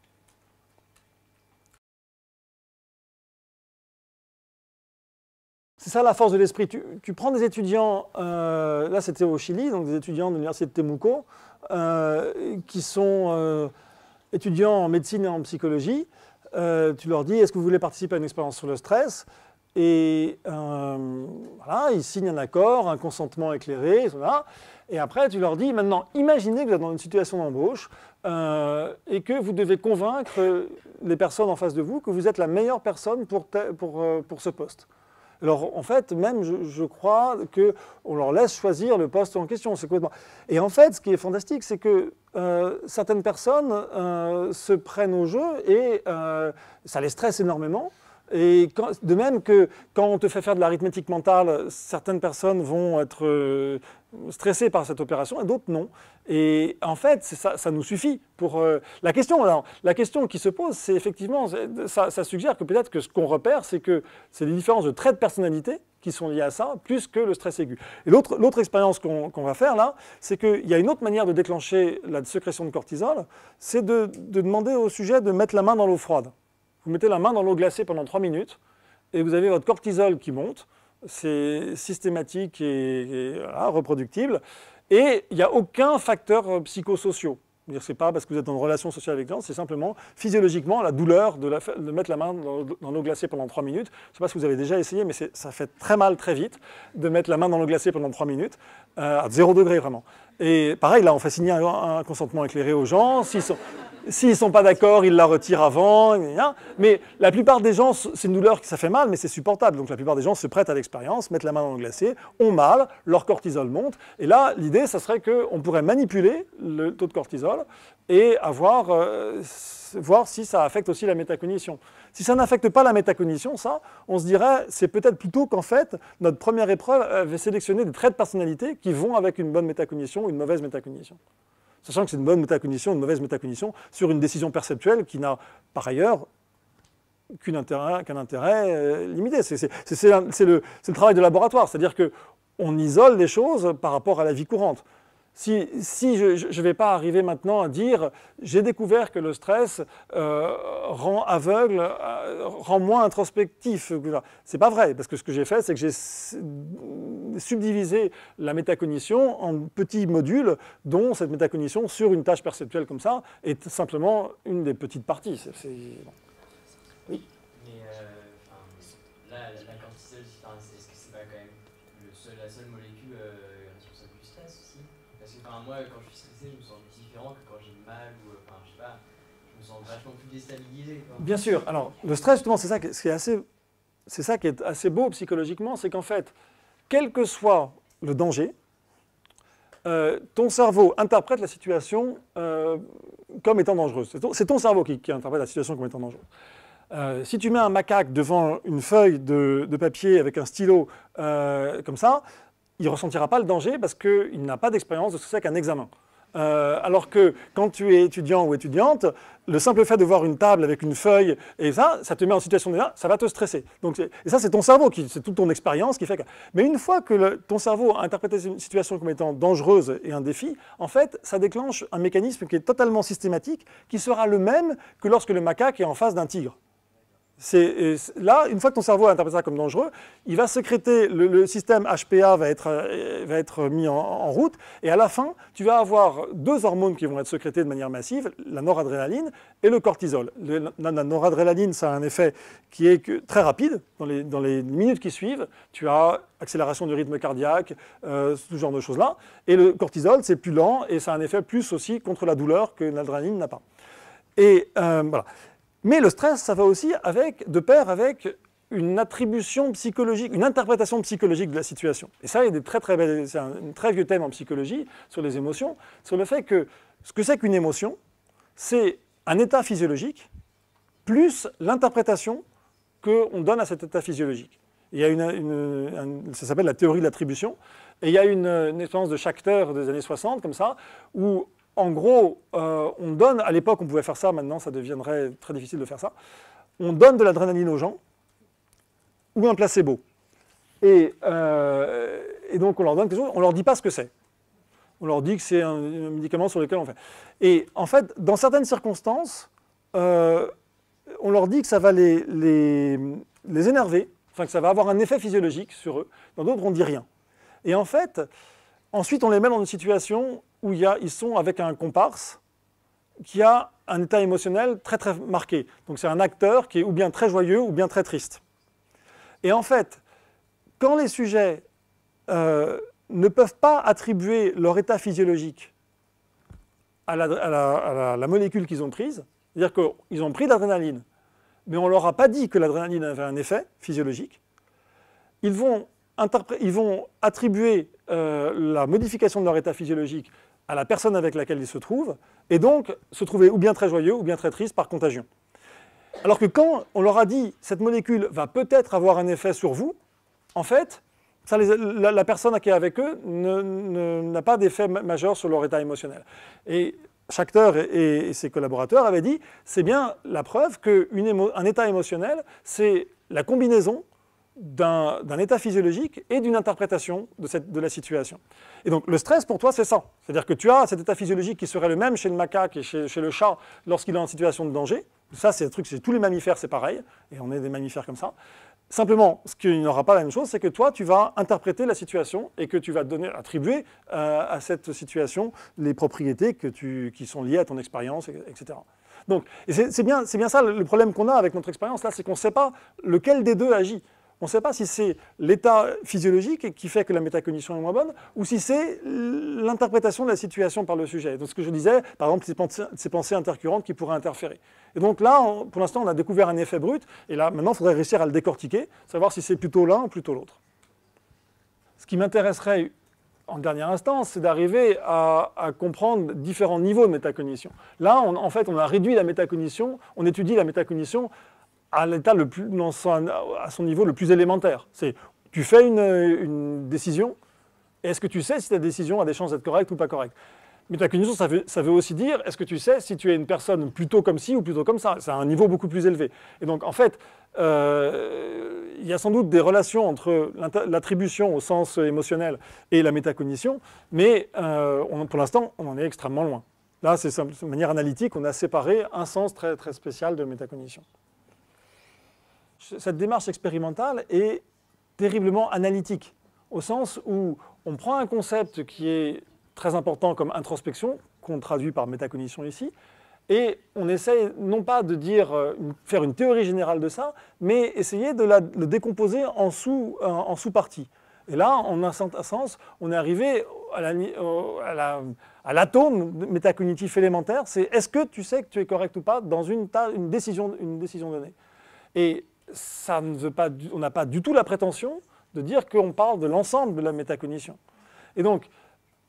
C'est ça la force de l'esprit. Tu prends des étudiants, là c'était au Chili, donc des étudiants de l'université de Temuco, qui sont étudiants en médecine et en psychologie. Tu leur dis, est-ce que vous voulez participer à une expérience sur le stress? Et voilà, ils signent un accord, un consentement éclairé, voilà. Et après tu leur dis, maintenant imaginez que vous êtes dans une situation d'embauche et que vous devez convaincre les personnes en face de vous que vous êtes la meilleure personne pour ce poste. Alors, en fait, même, je crois qu'on leur laisse choisir le poste en question. C'est complètement... Et en fait, ce qui est fantastique, c'est que certaines personnes se prennent au jeu et ça les stresse énormément. Et de même que quand on te fait faire de l'arithmétique mentale, certaines personnes vont être stressées par cette opération et d'autres non. Et en fait, ça nous suffit pour... La question qui se pose, c'est effectivement, ça suggère que peut-être que ce qu'on repère, c'est que c'est des différences de traits de personnalité qui sont liées à ça, plus que le stress aigu. Et l'autre expérience qu'on va faire là, c'est qu'il y a une autre manière de déclencher la sécrétion de cortisol, c'est de demander au sujet de mettre la main dans l'eau froide. Vous mettez la main dans l'eau glacée pendant 3 minutes et vous avez votre cortisol qui monte. C'est systématique et voilà, reproductible. Et il n'y a aucun facteur psychosocial. Ce n'est pas parce que vous êtes en relation sociale avec les gens, c'est simplement physiologiquement la douleur de mettre la main dans l'eau glacée pendant 3 minutes. Je ne sais pas si vous avez déjà essayé, mais ça fait très mal très vite de mettre la main dans l'eau glacée pendant 3 minutes, à 0 degré vraiment. Et pareil, là, on fait signer un consentement éclairé aux gens. S'ils ne sont pas d'accord, ils la retirent avant. Mais la plupart des gens, c'est une douleur qui ça fait mal, mais c'est supportable. Donc la plupart des gens se prêtent à l'expérience, mettent la main dans l'eau glacée, ont mal, leur cortisol monte. Et là, l'idée, ça serait qu'on pourrait manipuler le taux de cortisol et voir si ça affecte aussi la métacognition. Si ça n'affecte pas la métacognition, on se dirait, c'est peut-être plutôt qu'en fait, notre première épreuve avait sélectionné des traits de personnalité qui vont avec une bonne métacognition ou une mauvaise métacognition. Sachant que c'est une bonne métacognition, une mauvaise métacognition sur une décision perceptuelle qui n'a par ailleurs qu'un intérêt limité. C'est le travail de laboratoire, c'est-à-dire qu'on isole les choses par rapport à la vie courante. Si je ne vais pas arriver maintenant à dire j'ai découvert que le stress rend aveugle, rend moins introspectif. C'est pas vrai, parce que ce que j'ai fait, c'est que j'ai subdivisé la métacognition en petits modules dont cette métacognition sur une tâche perceptuelle comme ça est simplement une des petites parties. Bon. Oui. Mais là, la cortisol, est-ce que c'est pas quand même la seule molécule responsable du stress aussi? Parce que moi, quand je suis stressé, je me sens différent que quand j'ai mal ou je sais pas, je me sens vachement plus déstabilisé. Bien sûr. Alors, le stress, justement, c'est ça qui est assez beau psychologiquement, c'est qu'en fait, quel que soit le danger, ton cerveau interprète la situation comme étant dangereuse. C'est ton cerveau qui interprète la situation comme étant dangereuse. Si tu mets un macaque devant une feuille de papier avec un stylo comme ça, il ne ressentira pas le danger parce qu'il n'a pas d'expérience de ce que c'est qu'un examen. Alors que quand tu es étudiant ou étudiante, le simple fait de voir une table avec une feuille, et ça te met en situation de ça va te stresser. Donc, et ça, c'est ton cerveau, c'est toute ton expérience qui fait que... Mais une fois que ton cerveau a interprété une situation comme étant dangereuse et un défi, en fait, ça déclenche un mécanisme qui est totalement systématique, qui sera le même que lorsque le macaque est en face d'un tigre. Là, une fois que ton cerveau a interprété ça comme dangereux, il va sécréter, le système HPA va être mis en route, et à la fin, tu vas avoir deux hormones qui vont être sécrétées de manière massive, la noradrénaline et le cortisol. La noradrénaline, ça a un effet qui est très rapide, dans les minutes qui suivent, tu as accélération du rythme cardiaque, ce genre de choses-là, et le cortisol, c'est plus lent, et ça a un effet plus aussi contre la douleur que l'adrénaline n'a pas. Et voilà. Mais le stress, ça va aussi de pair avec une attribution psychologique, une interprétation psychologique de la situation. Et ça, c'est un très vieux thème en psychologie sur les émotions, sur le fait que ce que c'est qu'une émotion, c'est un état physiologique plus l'interprétation qu'on donne à cet état physiologique. Il y a ça s'appelle la théorie de l'attribution, et il y a une expérience de Schachter des années 60, comme ça, où en gros, on donne, à l'époque on pouvait faire ça, maintenant ça deviendrait très difficile de faire ça, on donne de l'adrénaline aux gens, ou un placebo. Et donc on leur donne quelque chose, on ne leur dit pas ce que c'est. On leur dit que c'est un médicament sur lequel on fait. Et en fait, dans certaines circonstances, on leur dit que ça va les énerver, enfin que ça va avoir un effet physiologique sur eux. Dans d'autres, on ne dit rien. Et en fait, ensuite on les met dans une situation où ils sont avec un comparse qui a un état émotionnel très très marqué. Donc c'est un acteur qui est ou bien très joyeux ou bien très triste. Et en fait, quand les sujets ne peuvent pas attribuer leur état physiologique à la molécule qu'ils ont prise, c'est-à-dire qu'ils ont pris de l'adrénaline, mais on ne leur a pas dit que l'adrénaline avait un effet physiologique, ils vont attribuer la modification de leur état physiologique à la personne avec laquelle ils se trouvent, et donc se trouver ou bien très joyeux ou bien très triste par contagion. Alors que quand on leur a dit « cette molécule va peut-être avoir un effet sur vous », en fait, la personne qui est avec eux n'a pas d'effet majeur sur leur état émotionnel. Et Schachter et ses collaborateurs avaient dit « c'est bien la preuve qu'un état émotionnel, c'est la combinaison d'un état physiologique et d'une interprétation de la situation. » Et donc le stress pour toi c'est ça, c'est-à-dire que tu as cet état physiologique qui serait le même chez le macaque et chez le chat lorsqu'il est en situation de danger. Ça c'est un truc, chez tous les mammifères c'est pareil, et on est des mammifères comme ça. Simplement, ce qui n'aura pas la même chose, c'est que toi tu vas interpréter la situation et que tu vas attribuer à cette situation les propriétés qui sont liées à ton expérience, etc. Donc, c'est bien ça le problème qu'on a avec notre expérience là, c'est qu'on ne sait pas lequel des deux agit. On ne sait pas si c'est l'état physiologique qui fait que la métacognition est moins bonne, ou si c'est l'interprétation de la situation par le sujet. Donc ce que je disais, par exemple, ces pensées intercurrentes qui pourraient interférer. Et donc là, pour l'instant, on a découvert un effet brut, et là, maintenant, il faudrait réussir à le décortiquer, savoir si c'est plutôt l'un ou plutôt l'autre. Ce qui m'intéresserait, en dernière instance, c'est d'arriver à comprendre différents niveaux de métacognition. Là, en fait, on a réduit la métacognition, on étudie la métacognition à l'état à son niveau le plus élémentaire. C'est tu fais une décision, et est-ce que tu sais si ta décision a des chances d'être correcte ou pas correcte? Métacognition, ça veut aussi dire, est-ce que tu sais si tu es une personne plutôt comme ci ou plutôt comme ça? C'est à un niveau beaucoup plus élevé. Et donc, en fait, il y a sans doute des relations entre l'attribution au sens émotionnel et la métacognition, mais pour l'instant, on en est extrêmement loin. Là, c'est de manière analytique, on a séparé un sens très, très spécial de métacognition. Cette démarche expérimentale est terriblement analytique, au sens où on prend un concept qui est très important comme introspection, qu'on traduit par métacognition ici, et on essaye non pas de faire une théorie générale de ça, mais essayer de le décomposer en sous-parties. Et là, en un sens, on est arrivé à l'atome métacognitif élémentaire, c'est est-ce que tu sais que tu es correct ou pas dans une décision donnée. Et ça on n'a pas du tout la prétention de dire qu'on parle de l'ensemble de la métacognition. Et donc,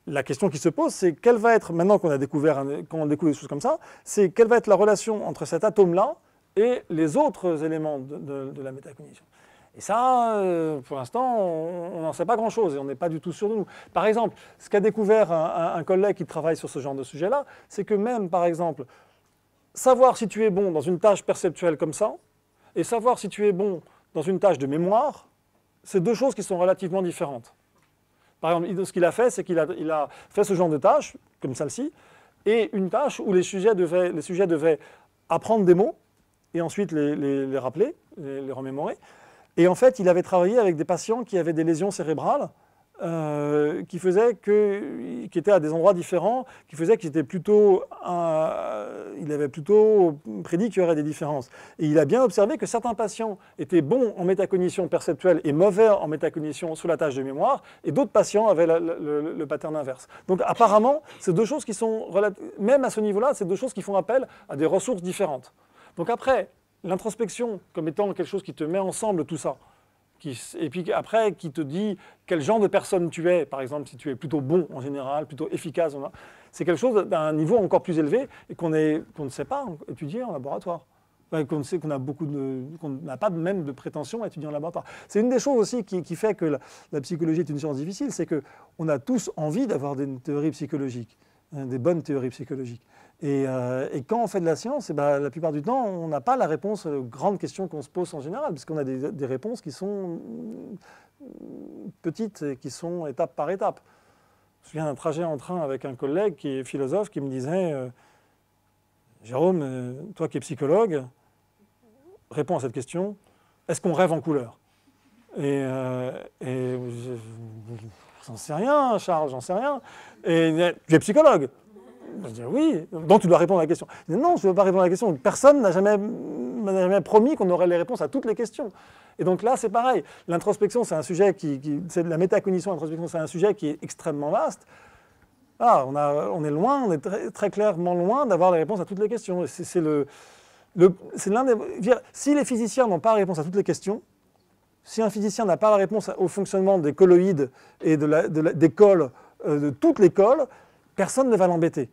la question qui se pose, c'est quelle va être, maintenant qu'on a découvert, quand on découvre des choses comme ça, c'est quelle va être la relation entre cet atome-là et les autres éléments de la métacognition. Et ça, pour l'instant, on n'en sait pas grand-chose et on n'est pas du tout sûr de nous. Par exemple, ce qu'a découvert un collègue qui travaille sur ce genre de sujet-là, c'est que même, par exemple, savoir si tu es bon dans une tâche perceptuelle comme ça, et savoir si tu es bon dans une tâche de mémoire, c'est deux choses qui sont relativement différentes. Par exemple, ce qu'il a fait, c'est qu'il a fait ce genre de tâche, comme celle-ci, et une tâche où les sujets devaient apprendre des mots, et ensuite les rappeler, les remémorer. Et en fait, il avait travaillé avec des patients qui avaient des lésions cérébrales, qui étaient à des endroits différents, qui faisaient qu'il avait plutôt prédit qu'il y aurait des différences. Et il a bien observé que certains patients étaient bons en métacognition perceptuelle et mauvais en métacognition sur la tâche de mémoire, et d'autres patients avaient le pattern inverse. Donc apparemment, c'est deux choses qui sont, même à ce niveau-là, c'est deux choses qui font appel à des ressources différentes. Donc après, l'introspection comme étant quelque chose qui te met ensemble tout ça, et puis après qui te dit quel genre de personne tu es, par exemple si tu es plutôt bon en général, plutôt efficace, c'est quelque chose d'un niveau encore plus élevé et qu'on ne sait pas étudier en laboratoire. Enfin, qu'on sait qu'on n'a pas même de prétention à étudier en laboratoire. C'est une des choses aussi qui fait que la psychologie est une science difficile, c'est qu'on a tous envie d'avoir des théories psychologiques, des bonnes théories psychologiques. Et quand on fait de la science, la plupart du temps, on n'a pas la réponse aux grandes questions qu'on se pose en général, puisqu'on a des réponses qui sont petites et qui sont étape par étape. Je me souviens d'un trajet en train avec un collègue qui est philosophe qui me disait « Jérôme, toi qui es psychologue, réponds à cette question, est-ce qu'on rêve en couleur ?» Et j'en sais rien, Charles, j'en sais rien. Et tu es psychologue. Je dis oui, donc tu dois répondre à la question. Je dis, non, je ne veux pas répondre à la question. Personne n'a jamais promis qu'on aurait les réponses à toutes les questions. Et donc là, c'est pareil. L'introspection, c'est un sujet la métacognition, l'introspection, c'est un sujet qui est extrêmement vaste. Voilà, on est loin, on est très, très clairement loin d'avoir les réponses à toutes les questions. C'est si les physiciens n'ont pas la réponse à toutes les questions, si un physicien n'a pas la réponse au fonctionnement des colloïdes et des cols, de toutes les cols, personne ne va l'embêter.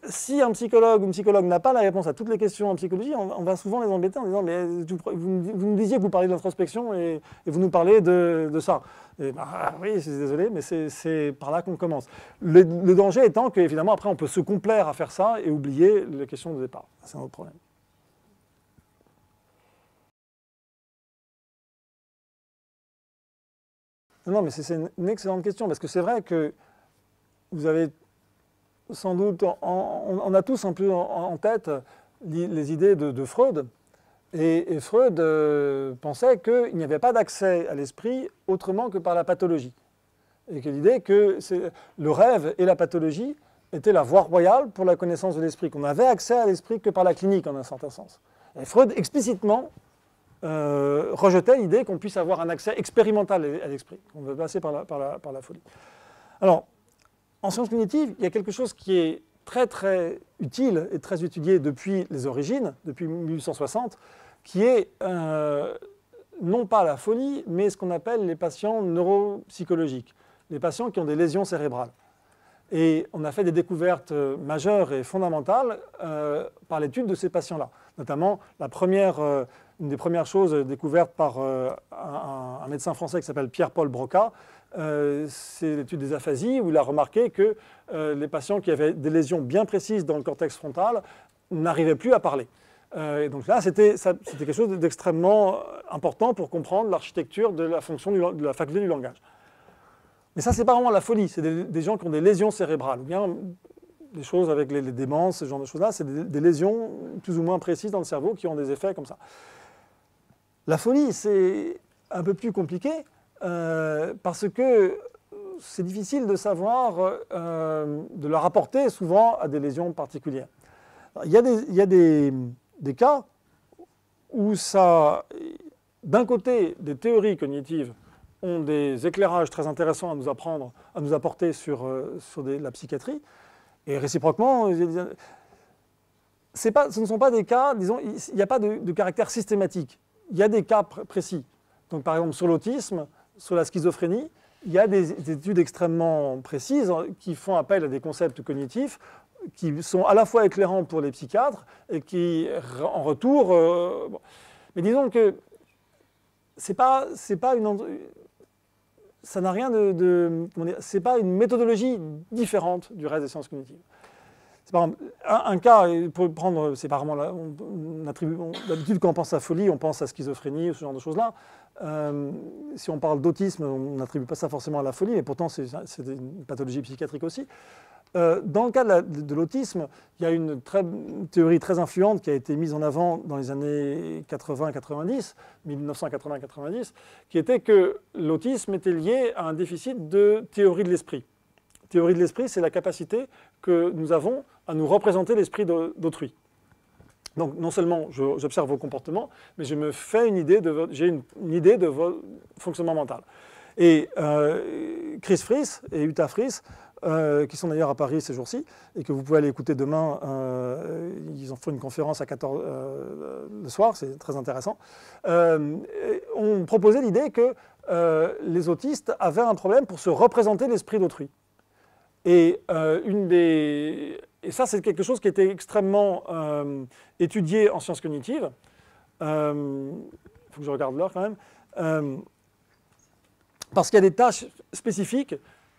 Si un psychologue ou une psychologue n'a pas la réponse à toutes les questions en psychologie, on va souvent les embêter en disant « mais vous nous disiez que vous parlez de l'introspection et vous nous parlez de ça ». Oui, je suis désolé, mais c'est par là qu'on commence. Le danger étant qu'évidemment, après, on peut se complaire à faire ça et oublier les questions de départ. C'est un autre problème. Non, mais c'est une excellente question, parce que c'est vrai que vous avez sans doute, on a tous un peu en tête les idées de Freud. Et Freud pensait qu'il n'y avait pas d'accès à l'esprit autrement que par la pathologie. Et que l'idée que le rêve et la pathologie étaient la voie royale pour la connaissance de l'esprit, qu'on n'avait accès à l'esprit que par la clinique en un certain sens. Et Freud explicitement rejetait l'idée qu'on puisse avoir un accès expérimental à l'esprit, qu'on veut passer par la folie. Alors, en sciences cognitives, il y a quelque chose qui est très très utile et très étudié depuis les origines, depuis 1860, qui est non pas la folie, mais ce qu'on appelle les patients neuropsychologiques, les patients qui ont des lésions cérébrales. Et on a fait des découvertes majeures et fondamentales par l'étude de ces patients-là. Notamment, une des premières choses découvertes par un médecin français qui s'appelle Pierre-Paul Broca, c'est l'étude des aphasies, où il a remarqué que les patients qui avaient des lésions bien précises dans le cortex frontal n'arrivaient plus à parler. Et donc là, c'était quelque chose d'extrêmement important pour comprendre l'architecture de la fonction de la faculté du langage. Mais ça, c'est pas vraiment la folie, c'est des gens qui ont des lésions cérébrales, ou bien des choses avec les démences, ce genre de choses-là, c'est des lésions plus ou moins précises dans le cerveau qui ont des effets comme ça. La folie, c'est un peu plus compliqué, parce que c'est difficile de savoir, de la rapporter souvent à des lésions particulières. Alors, il y a des cas où d'un côté, des théories cognitives ont des éclairages très intéressants à nous apporter sur la psychiatrie, et réciproquement, ce ne sont pas des cas, disons, il n'y a pas de caractère systématique. Il y a des cas précis. Donc par exemple sur l'autisme, sur la schizophrénie, il y a des études extrêmement précises qui font appel à des concepts cognitifs qui sont à la fois éclairants pour les psychiatres et qui, en retour... bon. Mais disons que c'est pas une... Ça n'a rien c'est pas une méthodologie différente du reste des sciences cognitives. Par exemple, un cas, pour prendre, c'est pas vraiment là, d'habitude quand on pense à folie, on pense à schizophrénie ou ce genre de choses-là. Si on parle d'autisme, on n'attribue pas ça forcément à la folie, mais pourtant c'est une pathologie psychiatrique aussi. Dans le cas de l'autisme, il y a une théorie très influente qui a été mise en avant dans les années 80-90, 1980-90, qui était que l'autisme était lié à un déficit de théorie de l'esprit. Théorie de l'esprit, c'est la capacité que nous avons à nous représenter l'esprit d'autrui. Donc non seulement j'observe vos comportements, mais je me fais j'ai une idée de votre fonctionnement mental. Et Chris Fries et Uta Fries, qui sont d'ailleurs à Paris ces jours-ci, et que vous pouvez aller écouter demain, ils en font une conférence à 14 le soir, c'est très intéressant, ont proposé l'idée que les autistes avaient un problème pour se représenter l'esprit d'autrui. Et ça, c'est quelque chose qui a été extrêmement étudié en sciences cognitives. Il faut que je regarde l'heure quand même. Parce qu'il y a des tâches spécifiques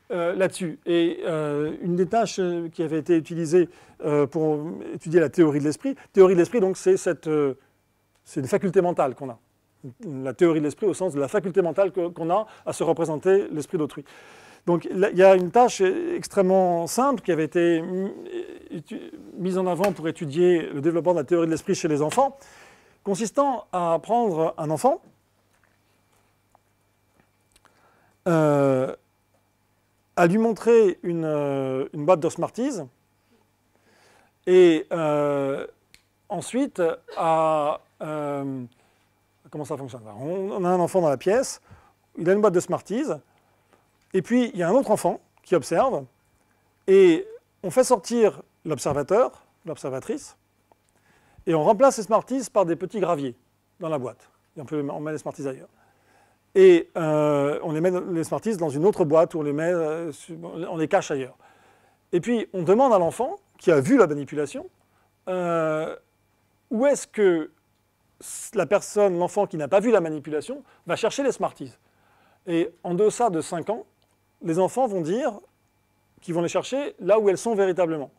là-dessus. Et une des tâches qui avait été utilisée pour étudier la théorie de l'esprit, donc c'est une faculté mentale qu'on a. La théorie de l'esprit au sens de la faculté mentale qu'on a à se représenter l'esprit d'autrui. Donc il y a une tâche extrêmement simple qui avait été mise en avant pour étudier le développement de la théorie de l'esprit chez les enfants, consistant à prendre un enfant, à lui montrer une boîte de Smarties et ensuite comment ça fonctionne? On a un enfant dans la pièce, il a une boîte de Smarties. Et puis, il y a un autre enfant qui observe, et on fait sortir l'observateur, l'observatrice, et on remplace les Smarties par des petits graviers dans la boîte. Et on met les Smarties ailleurs. Et on les met les Smarties dans une autre boîte où on les cache ailleurs. Et puis, on demande à l'enfant, qui a vu la manipulation, où est-ce que l'enfant qui n'a pas vu la manipulation, va chercher les Smarties. Et en deçà de 5 ans, les enfants vont dire qu'ils vont les chercher là où elles sont véritablement.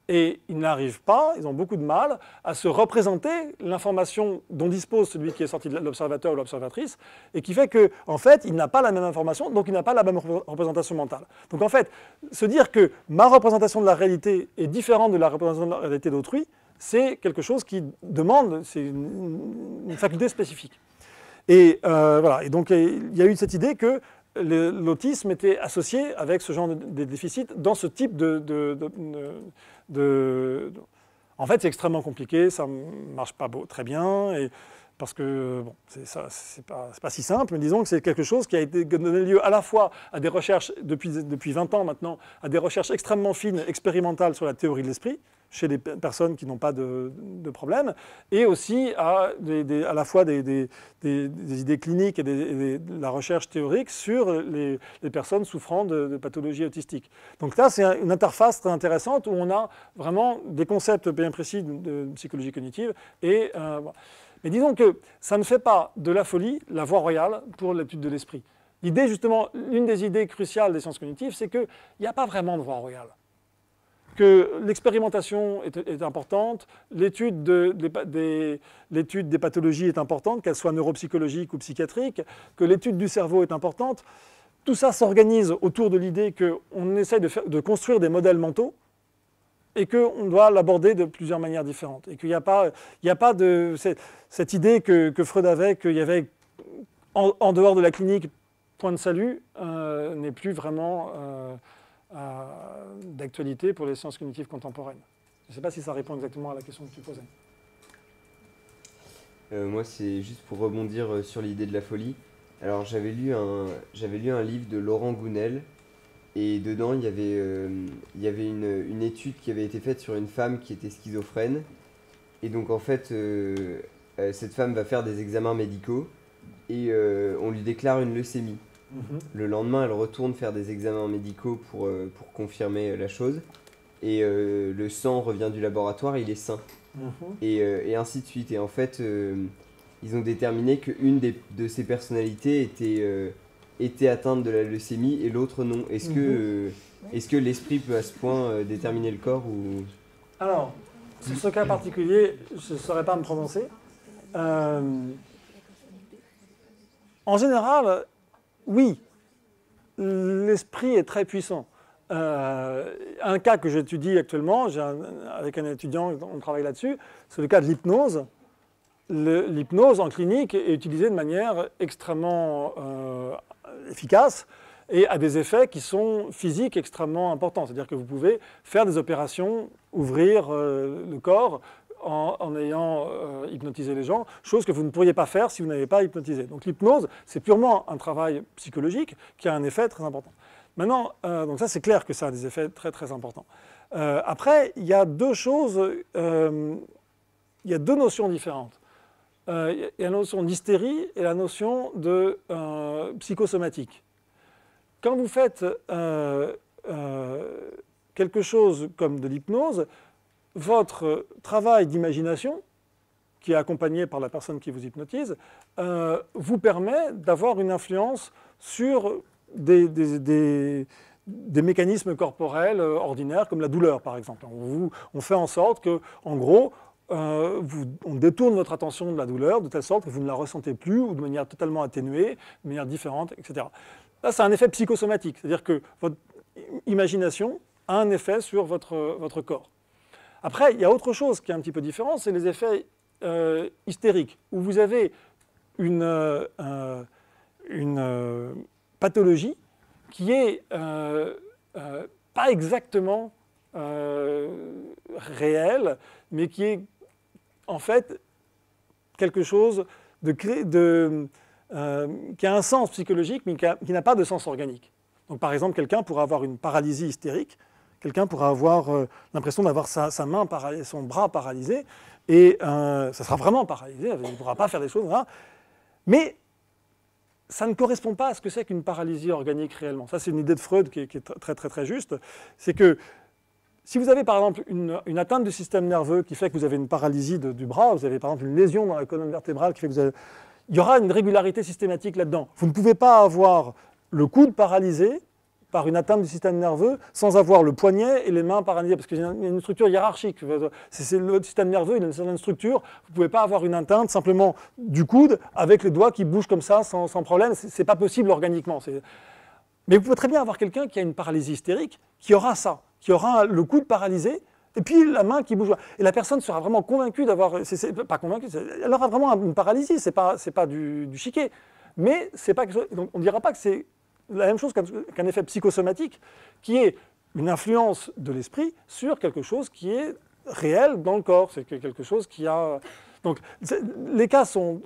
Et ils n'arrivent pas, ils ont beaucoup de mal à se représenter l'information dont dispose celui qui est sorti de l'observateur ou l'observatrice, et qui fait qu'en fait, il n'a pas la même information, donc il n'a pas la même représentation mentale. Donc en fait, se dire que ma représentation de la réalité est différente de la représentation de la réalité d'autrui, c'est quelque chose qui demande, c'est une faculté spécifique. Et voilà, et donc il y a eu cette idée que l'autisme était associé avec ce genre de déficit dans ce type En fait, c'est extrêmement compliqué, ça ne marche pas très bien, parce que bon, c'est pas si simple, mais disons que c'est quelque chose qui a été donné lieu à la fois à des recherches, depuis 20 ans maintenant, à des recherches extrêmement fines, expérimentales sur la théorie de l'esprit, chez des personnes qui n'ont pas de problème, et aussi à la fois des idées cliniques et de la recherche théorique sur les personnes souffrant de pathologies autistiques. Donc là, c'est une interface très intéressante où on a vraiment des concepts bien précis de psychologie cognitive. Mais disons que ça ne fait pas de la folie la voie royale pour l'étude de l'esprit. L'idée, justement, l'une des idées cruciales des sciences cognitives, c'est qu'il n'y a pas vraiment de voie royale. Que l'expérimentation est importante, l'étude des pathologies est importante, qu'elles soient neuropsychologiques ou psychiatriques, que l'étude du cerveau est importante. Tout ça s'organise autour de l'idée qu'on essaye de construire des modèles mentaux et qu'on doit l'aborder de plusieurs manières différentes. Et qu'il n'y a pas de cette idée que Freud avait, qu'il y avait en dehors de la clinique point de salut, n'est plus vraiment d'actualité pour les sciences cognitives contemporaines. Je ne sais pas si ça répond exactement à la question que tu posais. Moi, c'est juste pour rebondir sur l'idée de la folie. Alors, j'avais lu un livre de Laurent Gounel, et dedans, il y avait une étude qui avait été faite sur une femme qui était schizophrène. Et donc, en fait, cette femme va faire des examens médicaux, et on lui déclare une leucémie. Le lendemain, elle retourne faire des examens médicaux pour confirmer la chose. Et le sang revient du laboratoire, il est sain. Et ainsi de suite. Et en fait, ils ont déterminé qu'une de ces personnalités était atteinte de la leucémie et l'autre non. Est-ce que l'esprit peut à ce point déterminer le corps ou... Alors, sur ce cas particulier, je ne saurais pas me prononcer. En général, oui, l'esprit est très puissant. Un cas que j'étudie actuellement, avec un étudiant, on travaille là-dessus, c'est le cas de l'hypnose. L'hypnose en clinique est utilisée de manière extrêmement efficace et a des effets qui sont physiques extrêmement importants. C'est-à-dire que vous pouvez faire des opérations, ouvrir le corps en ayant hypnotisé les gens, chose que vous ne pourriez pas faire si vous n'avez pas hypnotisé. Donc l'hypnose, c'est purement un travail psychologique qui a un effet très important. Maintenant, donc ça c'est clair que ça a des effets très très importants. Après, il y a deux choses, il y a deux notions différentes. Il y a la notion d'hystérie et la notion de psychosomatique. Quand vous faites quelque chose comme de l'hypnose, votre travail d'imagination, qui est accompagné par la personne qui vous hypnotise, vous permet d'avoir une influence sur des mécanismes corporels ordinaires, comme la douleur, par exemple. On fait en sorte que, en gros, on détourne votre attention de la douleur de telle sorte que vous ne la ressentez plus ou de manière totalement atténuée, de manière différente, etc. Là, c'est un effet psychosomatique, c'est-à-dire que votre imagination a un effet sur votre corps. Après, il y a autre chose qui est un petit peu différent, c'est les effets hystériques, où vous avez une pathologie qui est pas exactement réelle, mais qui est en fait quelque chose qui a un sens psychologique, mais qui n'a pas de sens organique. Donc par exemple, quelqu'un pourrait avoir une paralysie hystérique, quelqu'un pourrait avoir l'impression d'avoir sa main paralysée, son bras paralysé, et ça sera vraiment paralysé, il ne pourra pas faire des choses, voilà. Mais ça ne correspond pas à ce que c'est qu'une paralysie organique réellement. Ça, c'est une idée de Freud qui est très, très, très juste. C'est que si vous avez par exemple une atteinte du système nerveux qui fait que vous avez une paralysie du bras, vous avez par exemple une lésion dans la colonne vertébrale qui fait que vous avez... Il y aura une régularité systématique là-dedans. Vous ne pouvez pas avoir le coude paralysé par une atteinte du système nerveux sans avoir le poignet et les mains paralysées, parce qu'il y a une structure hiérarchique. Le système nerveux, il a une certaine structure. Vous ne pouvez pas avoir une atteinte simplement du coude avec les doigts qui bougent comme ça sans problème. Ce n'est pas possible organiquement. Mais vous pouvez très bien avoir quelqu'un qui a une paralysie hystérique, qui aura ça, qui aura le coude paralysé, et puis la main qui bouge. Et la personne sera vraiment convaincue d'avoir... Pas convaincue, elle aura vraiment une paralysie, c'est pas du chiquet. Mais c'est pas quelque chose, donc on ne dira pas que c'est la même chose qu'un effet psychosomatique, qui est une influence de l'esprit sur quelque chose qui est réel dans le corps. C'est quelque chose qui a... Donc les cas sont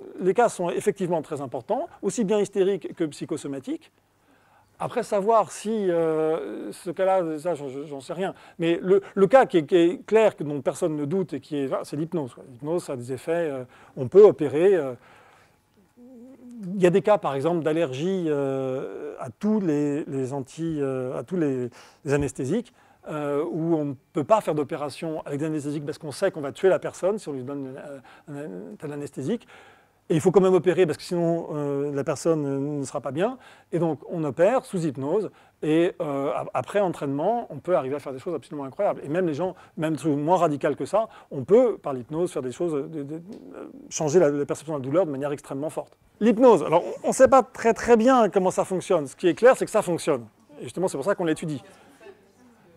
effectivement très importants, aussi bien hystériques que psychosomatiques. Après, savoir si ce cas-là, ça, j'en sais rien. Mais le cas qui est clair, dont personne ne doute, et c'est l'hypnose. L'hypnose, ça a des effets, on peut opérer. Il y a des cas, par exemple, d'allergie à tous les anesthésiques, où on ne peut pas faire d'opération avec des anesthésiques parce qu'on sait qu'on va tuer la personne si on lui donne un tel anesthésique. Et il faut quand même opérer parce que sinon la personne ne sera pas bien. Et donc on opère sous hypnose et après entraînement, on peut arriver à faire des choses absolument incroyables. Et même les gens, même moins radicales que ça, on peut par l'hypnose faire des choses, changer la perception de la douleur de manière extrêmement forte. L'hypnose, alors on ne sait pas très bien comment ça fonctionne. Ce qui est clair, c'est que ça fonctionne. Et justement, c'est pour ça qu'on l'étudie.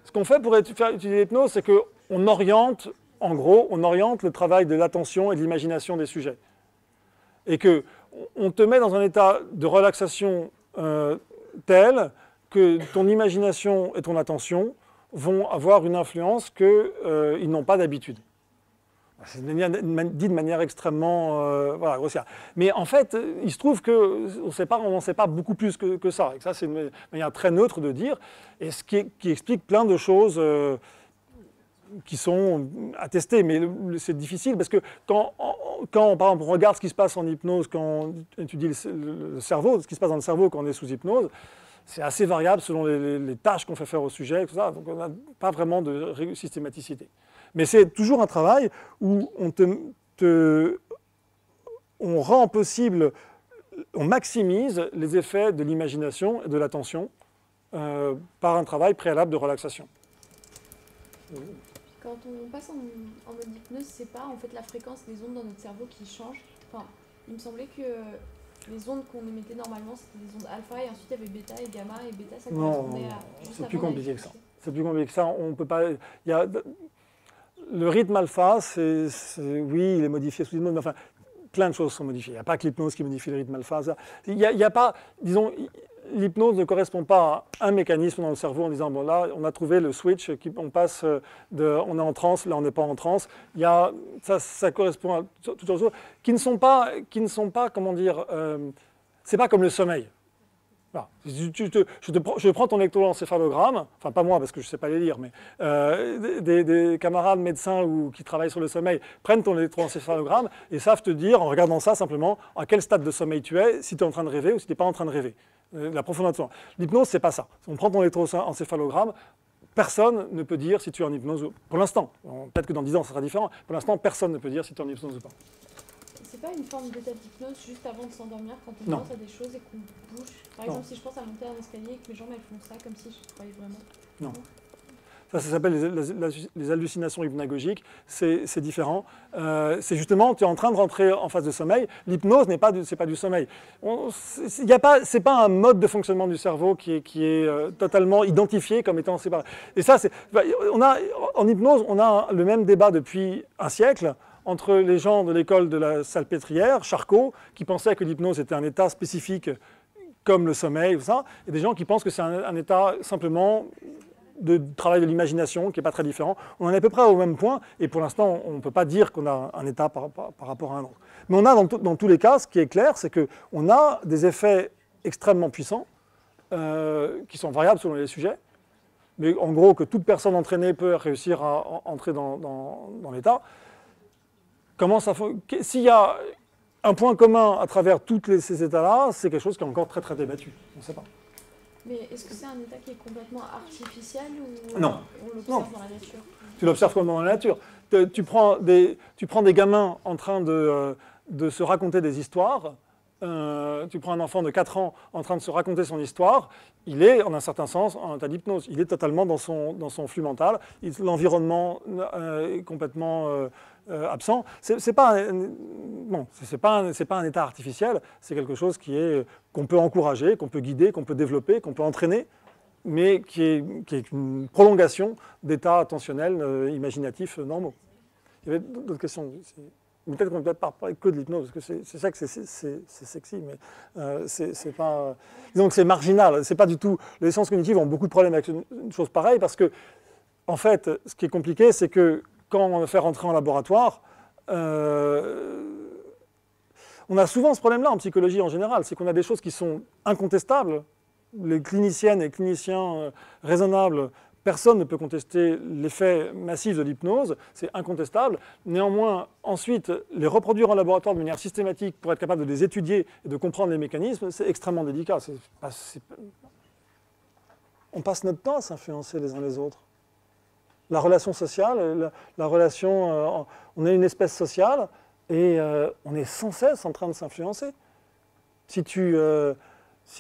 Ce qu'on fait pour utiliser l'hypnose, c'est qu'on oriente, en gros, on oriente le travail de l'attention et de l'imagination des sujets. Et qu'on te met dans un état de relaxation tel que ton imagination et ton attention vont avoir une influence qu'ils n'ont pas d'habitude. C'est dit de manière extrêmement grossière. Mais en fait, il se trouve qu'on n'en sait pas beaucoup plus que ça. Et ça, c'est une manière très neutre de dire, et ce qui explique plein de choses qui sont attestés, mais c'est difficile parce que quand, par exemple, on regarde ce qui se passe en hypnose, quand on étudie le cerveau, ce qui se passe dans le cerveau quand on est sous hypnose, c'est assez variable selon les tâches qu'on fait faire au sujet, tout ça, donc on n'a pas vraiment de systématicité. Mais c'est toujours un travail où on rend possible, on maximise les effets de l'imagination et de l'attention par un travail préalable de relaxation. Quand on passe en mode hypnose, c'est pas en fait la fréquence des ondes dans notre cerveau qui change. Enfin, il me semblait que les ondes qu'on émettait normalement, c'était des ondes alpha, et ensuite il y avait bêta et gamma, et bêta ça correspondait à... C'est plus compliqué que ça. C'est plus compliqué que ça. On peut pas... Le rythme alpha, oui, il est modifié sous hypnose, mais enfin, plein de choses sont modifiées. Il n'y a pas que l'hypnose qui modifie le rythme alpha. Il n'y a pas, disons, l'hypnose ne correspond pas à un mécanisme dans le cerveau en disant, bon là, on a trouvé le switch, on passe on est en transe, là on n'est pas en transe. Ça correspond à toutes sortes de choses qui ne sont pas, comment dire, c'est pas comme le sommeil. Voilà. Je prends ton électroencéphalogramme, enfin pas moi parce que je ne sais pas les lire, mais des camarades médecins qui travaillent sur le sommeil prennent ton électroencéphalogramme et savent te dire, en regardant ça simplement, à quel stade de sommeil tu es, si tu es en train de rêver ou si tu n'es pas en train de rêver. La profondeur de sommeil. L'hypnose, c'est pas ça. On prend ton électroencéphalogramme, personne ne peut dire si tu es en hypnose, pour l'instant, peut-être que dans 10 ans ça sera différent, pour l'instant personne ne peut dire si tu es en hypnose ou pas. C'est pas une forme d'état d'hypnose juste avant de s'endormir quand on pense à des choses et qu'on bouge. Par exemple, si je pense à monter un escalier et que mes jambes elles font ça comme si je travaillais vraiment. Non. Ça s'appelle les hallucinations hypnagogiques, c'est différent. C'est justement, tu es en train de rentrer en phase de sommeil. L'hypnose, c'est pas du sommeil. C'est pas un mode de fonctionnement du cerveau qui est totalement identifié comme étant séparé. Et ça, en hypnose, on a le même débat depuis un siècle entre les gens de l'école de la Salpêtrière, Charcot, qui pensaient que l'hypnose était un état spécifique comme le sommeil, tout ça, et des gens qui pensent que c'est un état simplement de travail de l'imagination qui n'est pas très différent. On en est à peu près au même point, et pour l'instant, on ne peut pas dire qu'on a un état par rapport à un autre. Mais on a dans tous les cas, ce qui est clair, c'est qu'on a des effets extrêmement puissants, qui sont variables selon les sujets, mais en gros que toute personne entraînée peut réussir à entrer dans l'état. S'il y a un point commun à travers tous ces états-là, c'est quelque chose qui est encore très très débattu. On ne sait pas. Mais est-ce que c'est un état qui est complètement artificiel ou non. On l'observe dans la nature? Tu l'observes comme dans la nature. Tu prends des gamins en train de se raconter des histoires. Tu prends un enfant de 4 ans en train de se raconter son histoire, il est, en un certain sens, en état d'hypnose. Il est totalement dans son flux mental. L'environnement est complètement absent. C'est pas un état artificiel, c'est quelque chose qu'on peut encourager, qu'on peut guider, qu'on peut développer, qu'on peut entraîner, mais qui est une prolongation d'états attentionnels, imaginatifs normaux. Il y avait d'autres questions. Peut-être qu'on ne peut pas parler que de l'hypnose, parce que c'est ça que c'est sexy, mais c'est pas... Disons que c'est marginal, c'est pas du tout... Les sciences cognitives ont beaucoup de problèmes avec une chose pareille, parce que, en fait, ce qui est compliqué, c'est que quand on fait rentrer en laboratoire, on a souvent ce problème-là en psychologie en général, c'est qu'on a des choses qui sont incontestables. Les cliniciennes et cliniciens raisonnables, personne ne peut contester l'effet massif de l'hypnose, c'est incontestable. Néanmoins, ensuite, les reproduire en laboratoire de manière systématique pour être capable de les étudier et de comprendre les mécanismes, c'est extrêmement délicat. On passe notre temps à s'influencer les uns les autres. La relation sociale, la relation... on est une espèce sociale et on est sans cesse en train de s'influencer. Si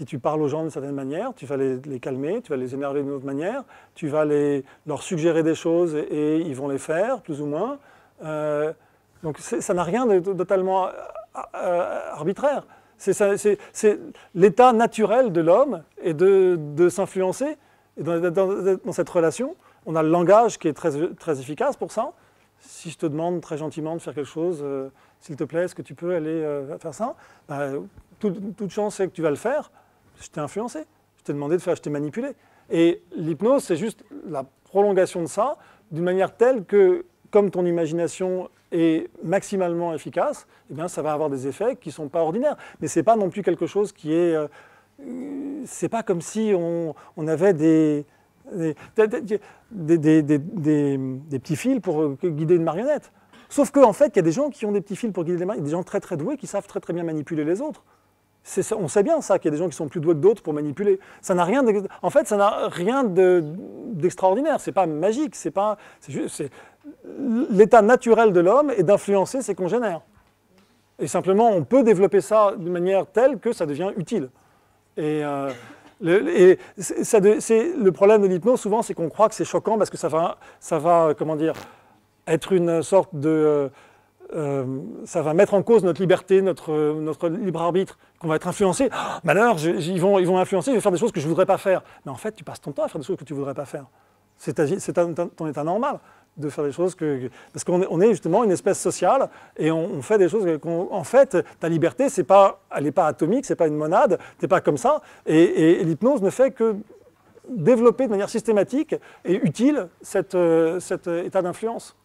tu parles aux gens d'une certaine manière, tu vas les calmer, tu vas les énerver d'une autre manière, tu vas leur suggérer des choses et ils vont les faire, plus ou moins. Donc ça n'a rien de totalement arbitraire. C'est l'état naturel de l'homme et de s'influencer. Et dans cette relation, on a le langage qui est très, très efficace pour ça. Si je te demande très gentiment de faire quelque chose, s'il te plaît, est-ce que tu peux aller faire ça? Toute chance c'est que tu vas le faire. Je t'ai influencé, je t'ai demandé de faire, je t'ai manipulé. Et l'hypnose, c'est juste la prolongation de ça, d'une manière telle que, comme ton imagination est maximalement efficace, eh bien, ça va avoir des effets qui ne sont pas ordinaires. Mais ce n'est pas non plus quelque chose qui est... c'est pas comme si on avait des petits fils pour guider une marionnette. Sauf qu'en fait, il y a des gens qui ont des petits fils pour guider les marionnettes, des gens très très doués qui savent très très bien manipuler les autres. On sait bien ça, qu'il y a des gens qui sont plus doués que d'autres pour manipuler. En fait, ça n'a rien d'extraordinaire, c'est pas magique, l'état naturel de l'homme est d'influencer ses congénères. Et simplement, on peut développer ça de manière telle que ça devient utile. Le problème de l'hypnose, souvent, c'est qu'on croit que c'est choquant parce que ça va comment dire, être une sorte de... ça va mettre en cause notre liberté, notre libre arbitre, qu'on va être influencé. Oh, malheur, ils vont influencer, je vais faire des choses que je ne voudrais pas faire. Mais en fait, tu passes ton temps à faire des choses que tu ne voudrais pas faire. C'est ton état normal de faire des choses parce qu'on est justement une espèce sociale et on fait des choses en fait, ta liberté, elle n'est pas atomique, c'est pas une monade, tu n'es pas comme ça. Et l'hypnose ne fait que développer de manière systématique et utile cet état d'influence.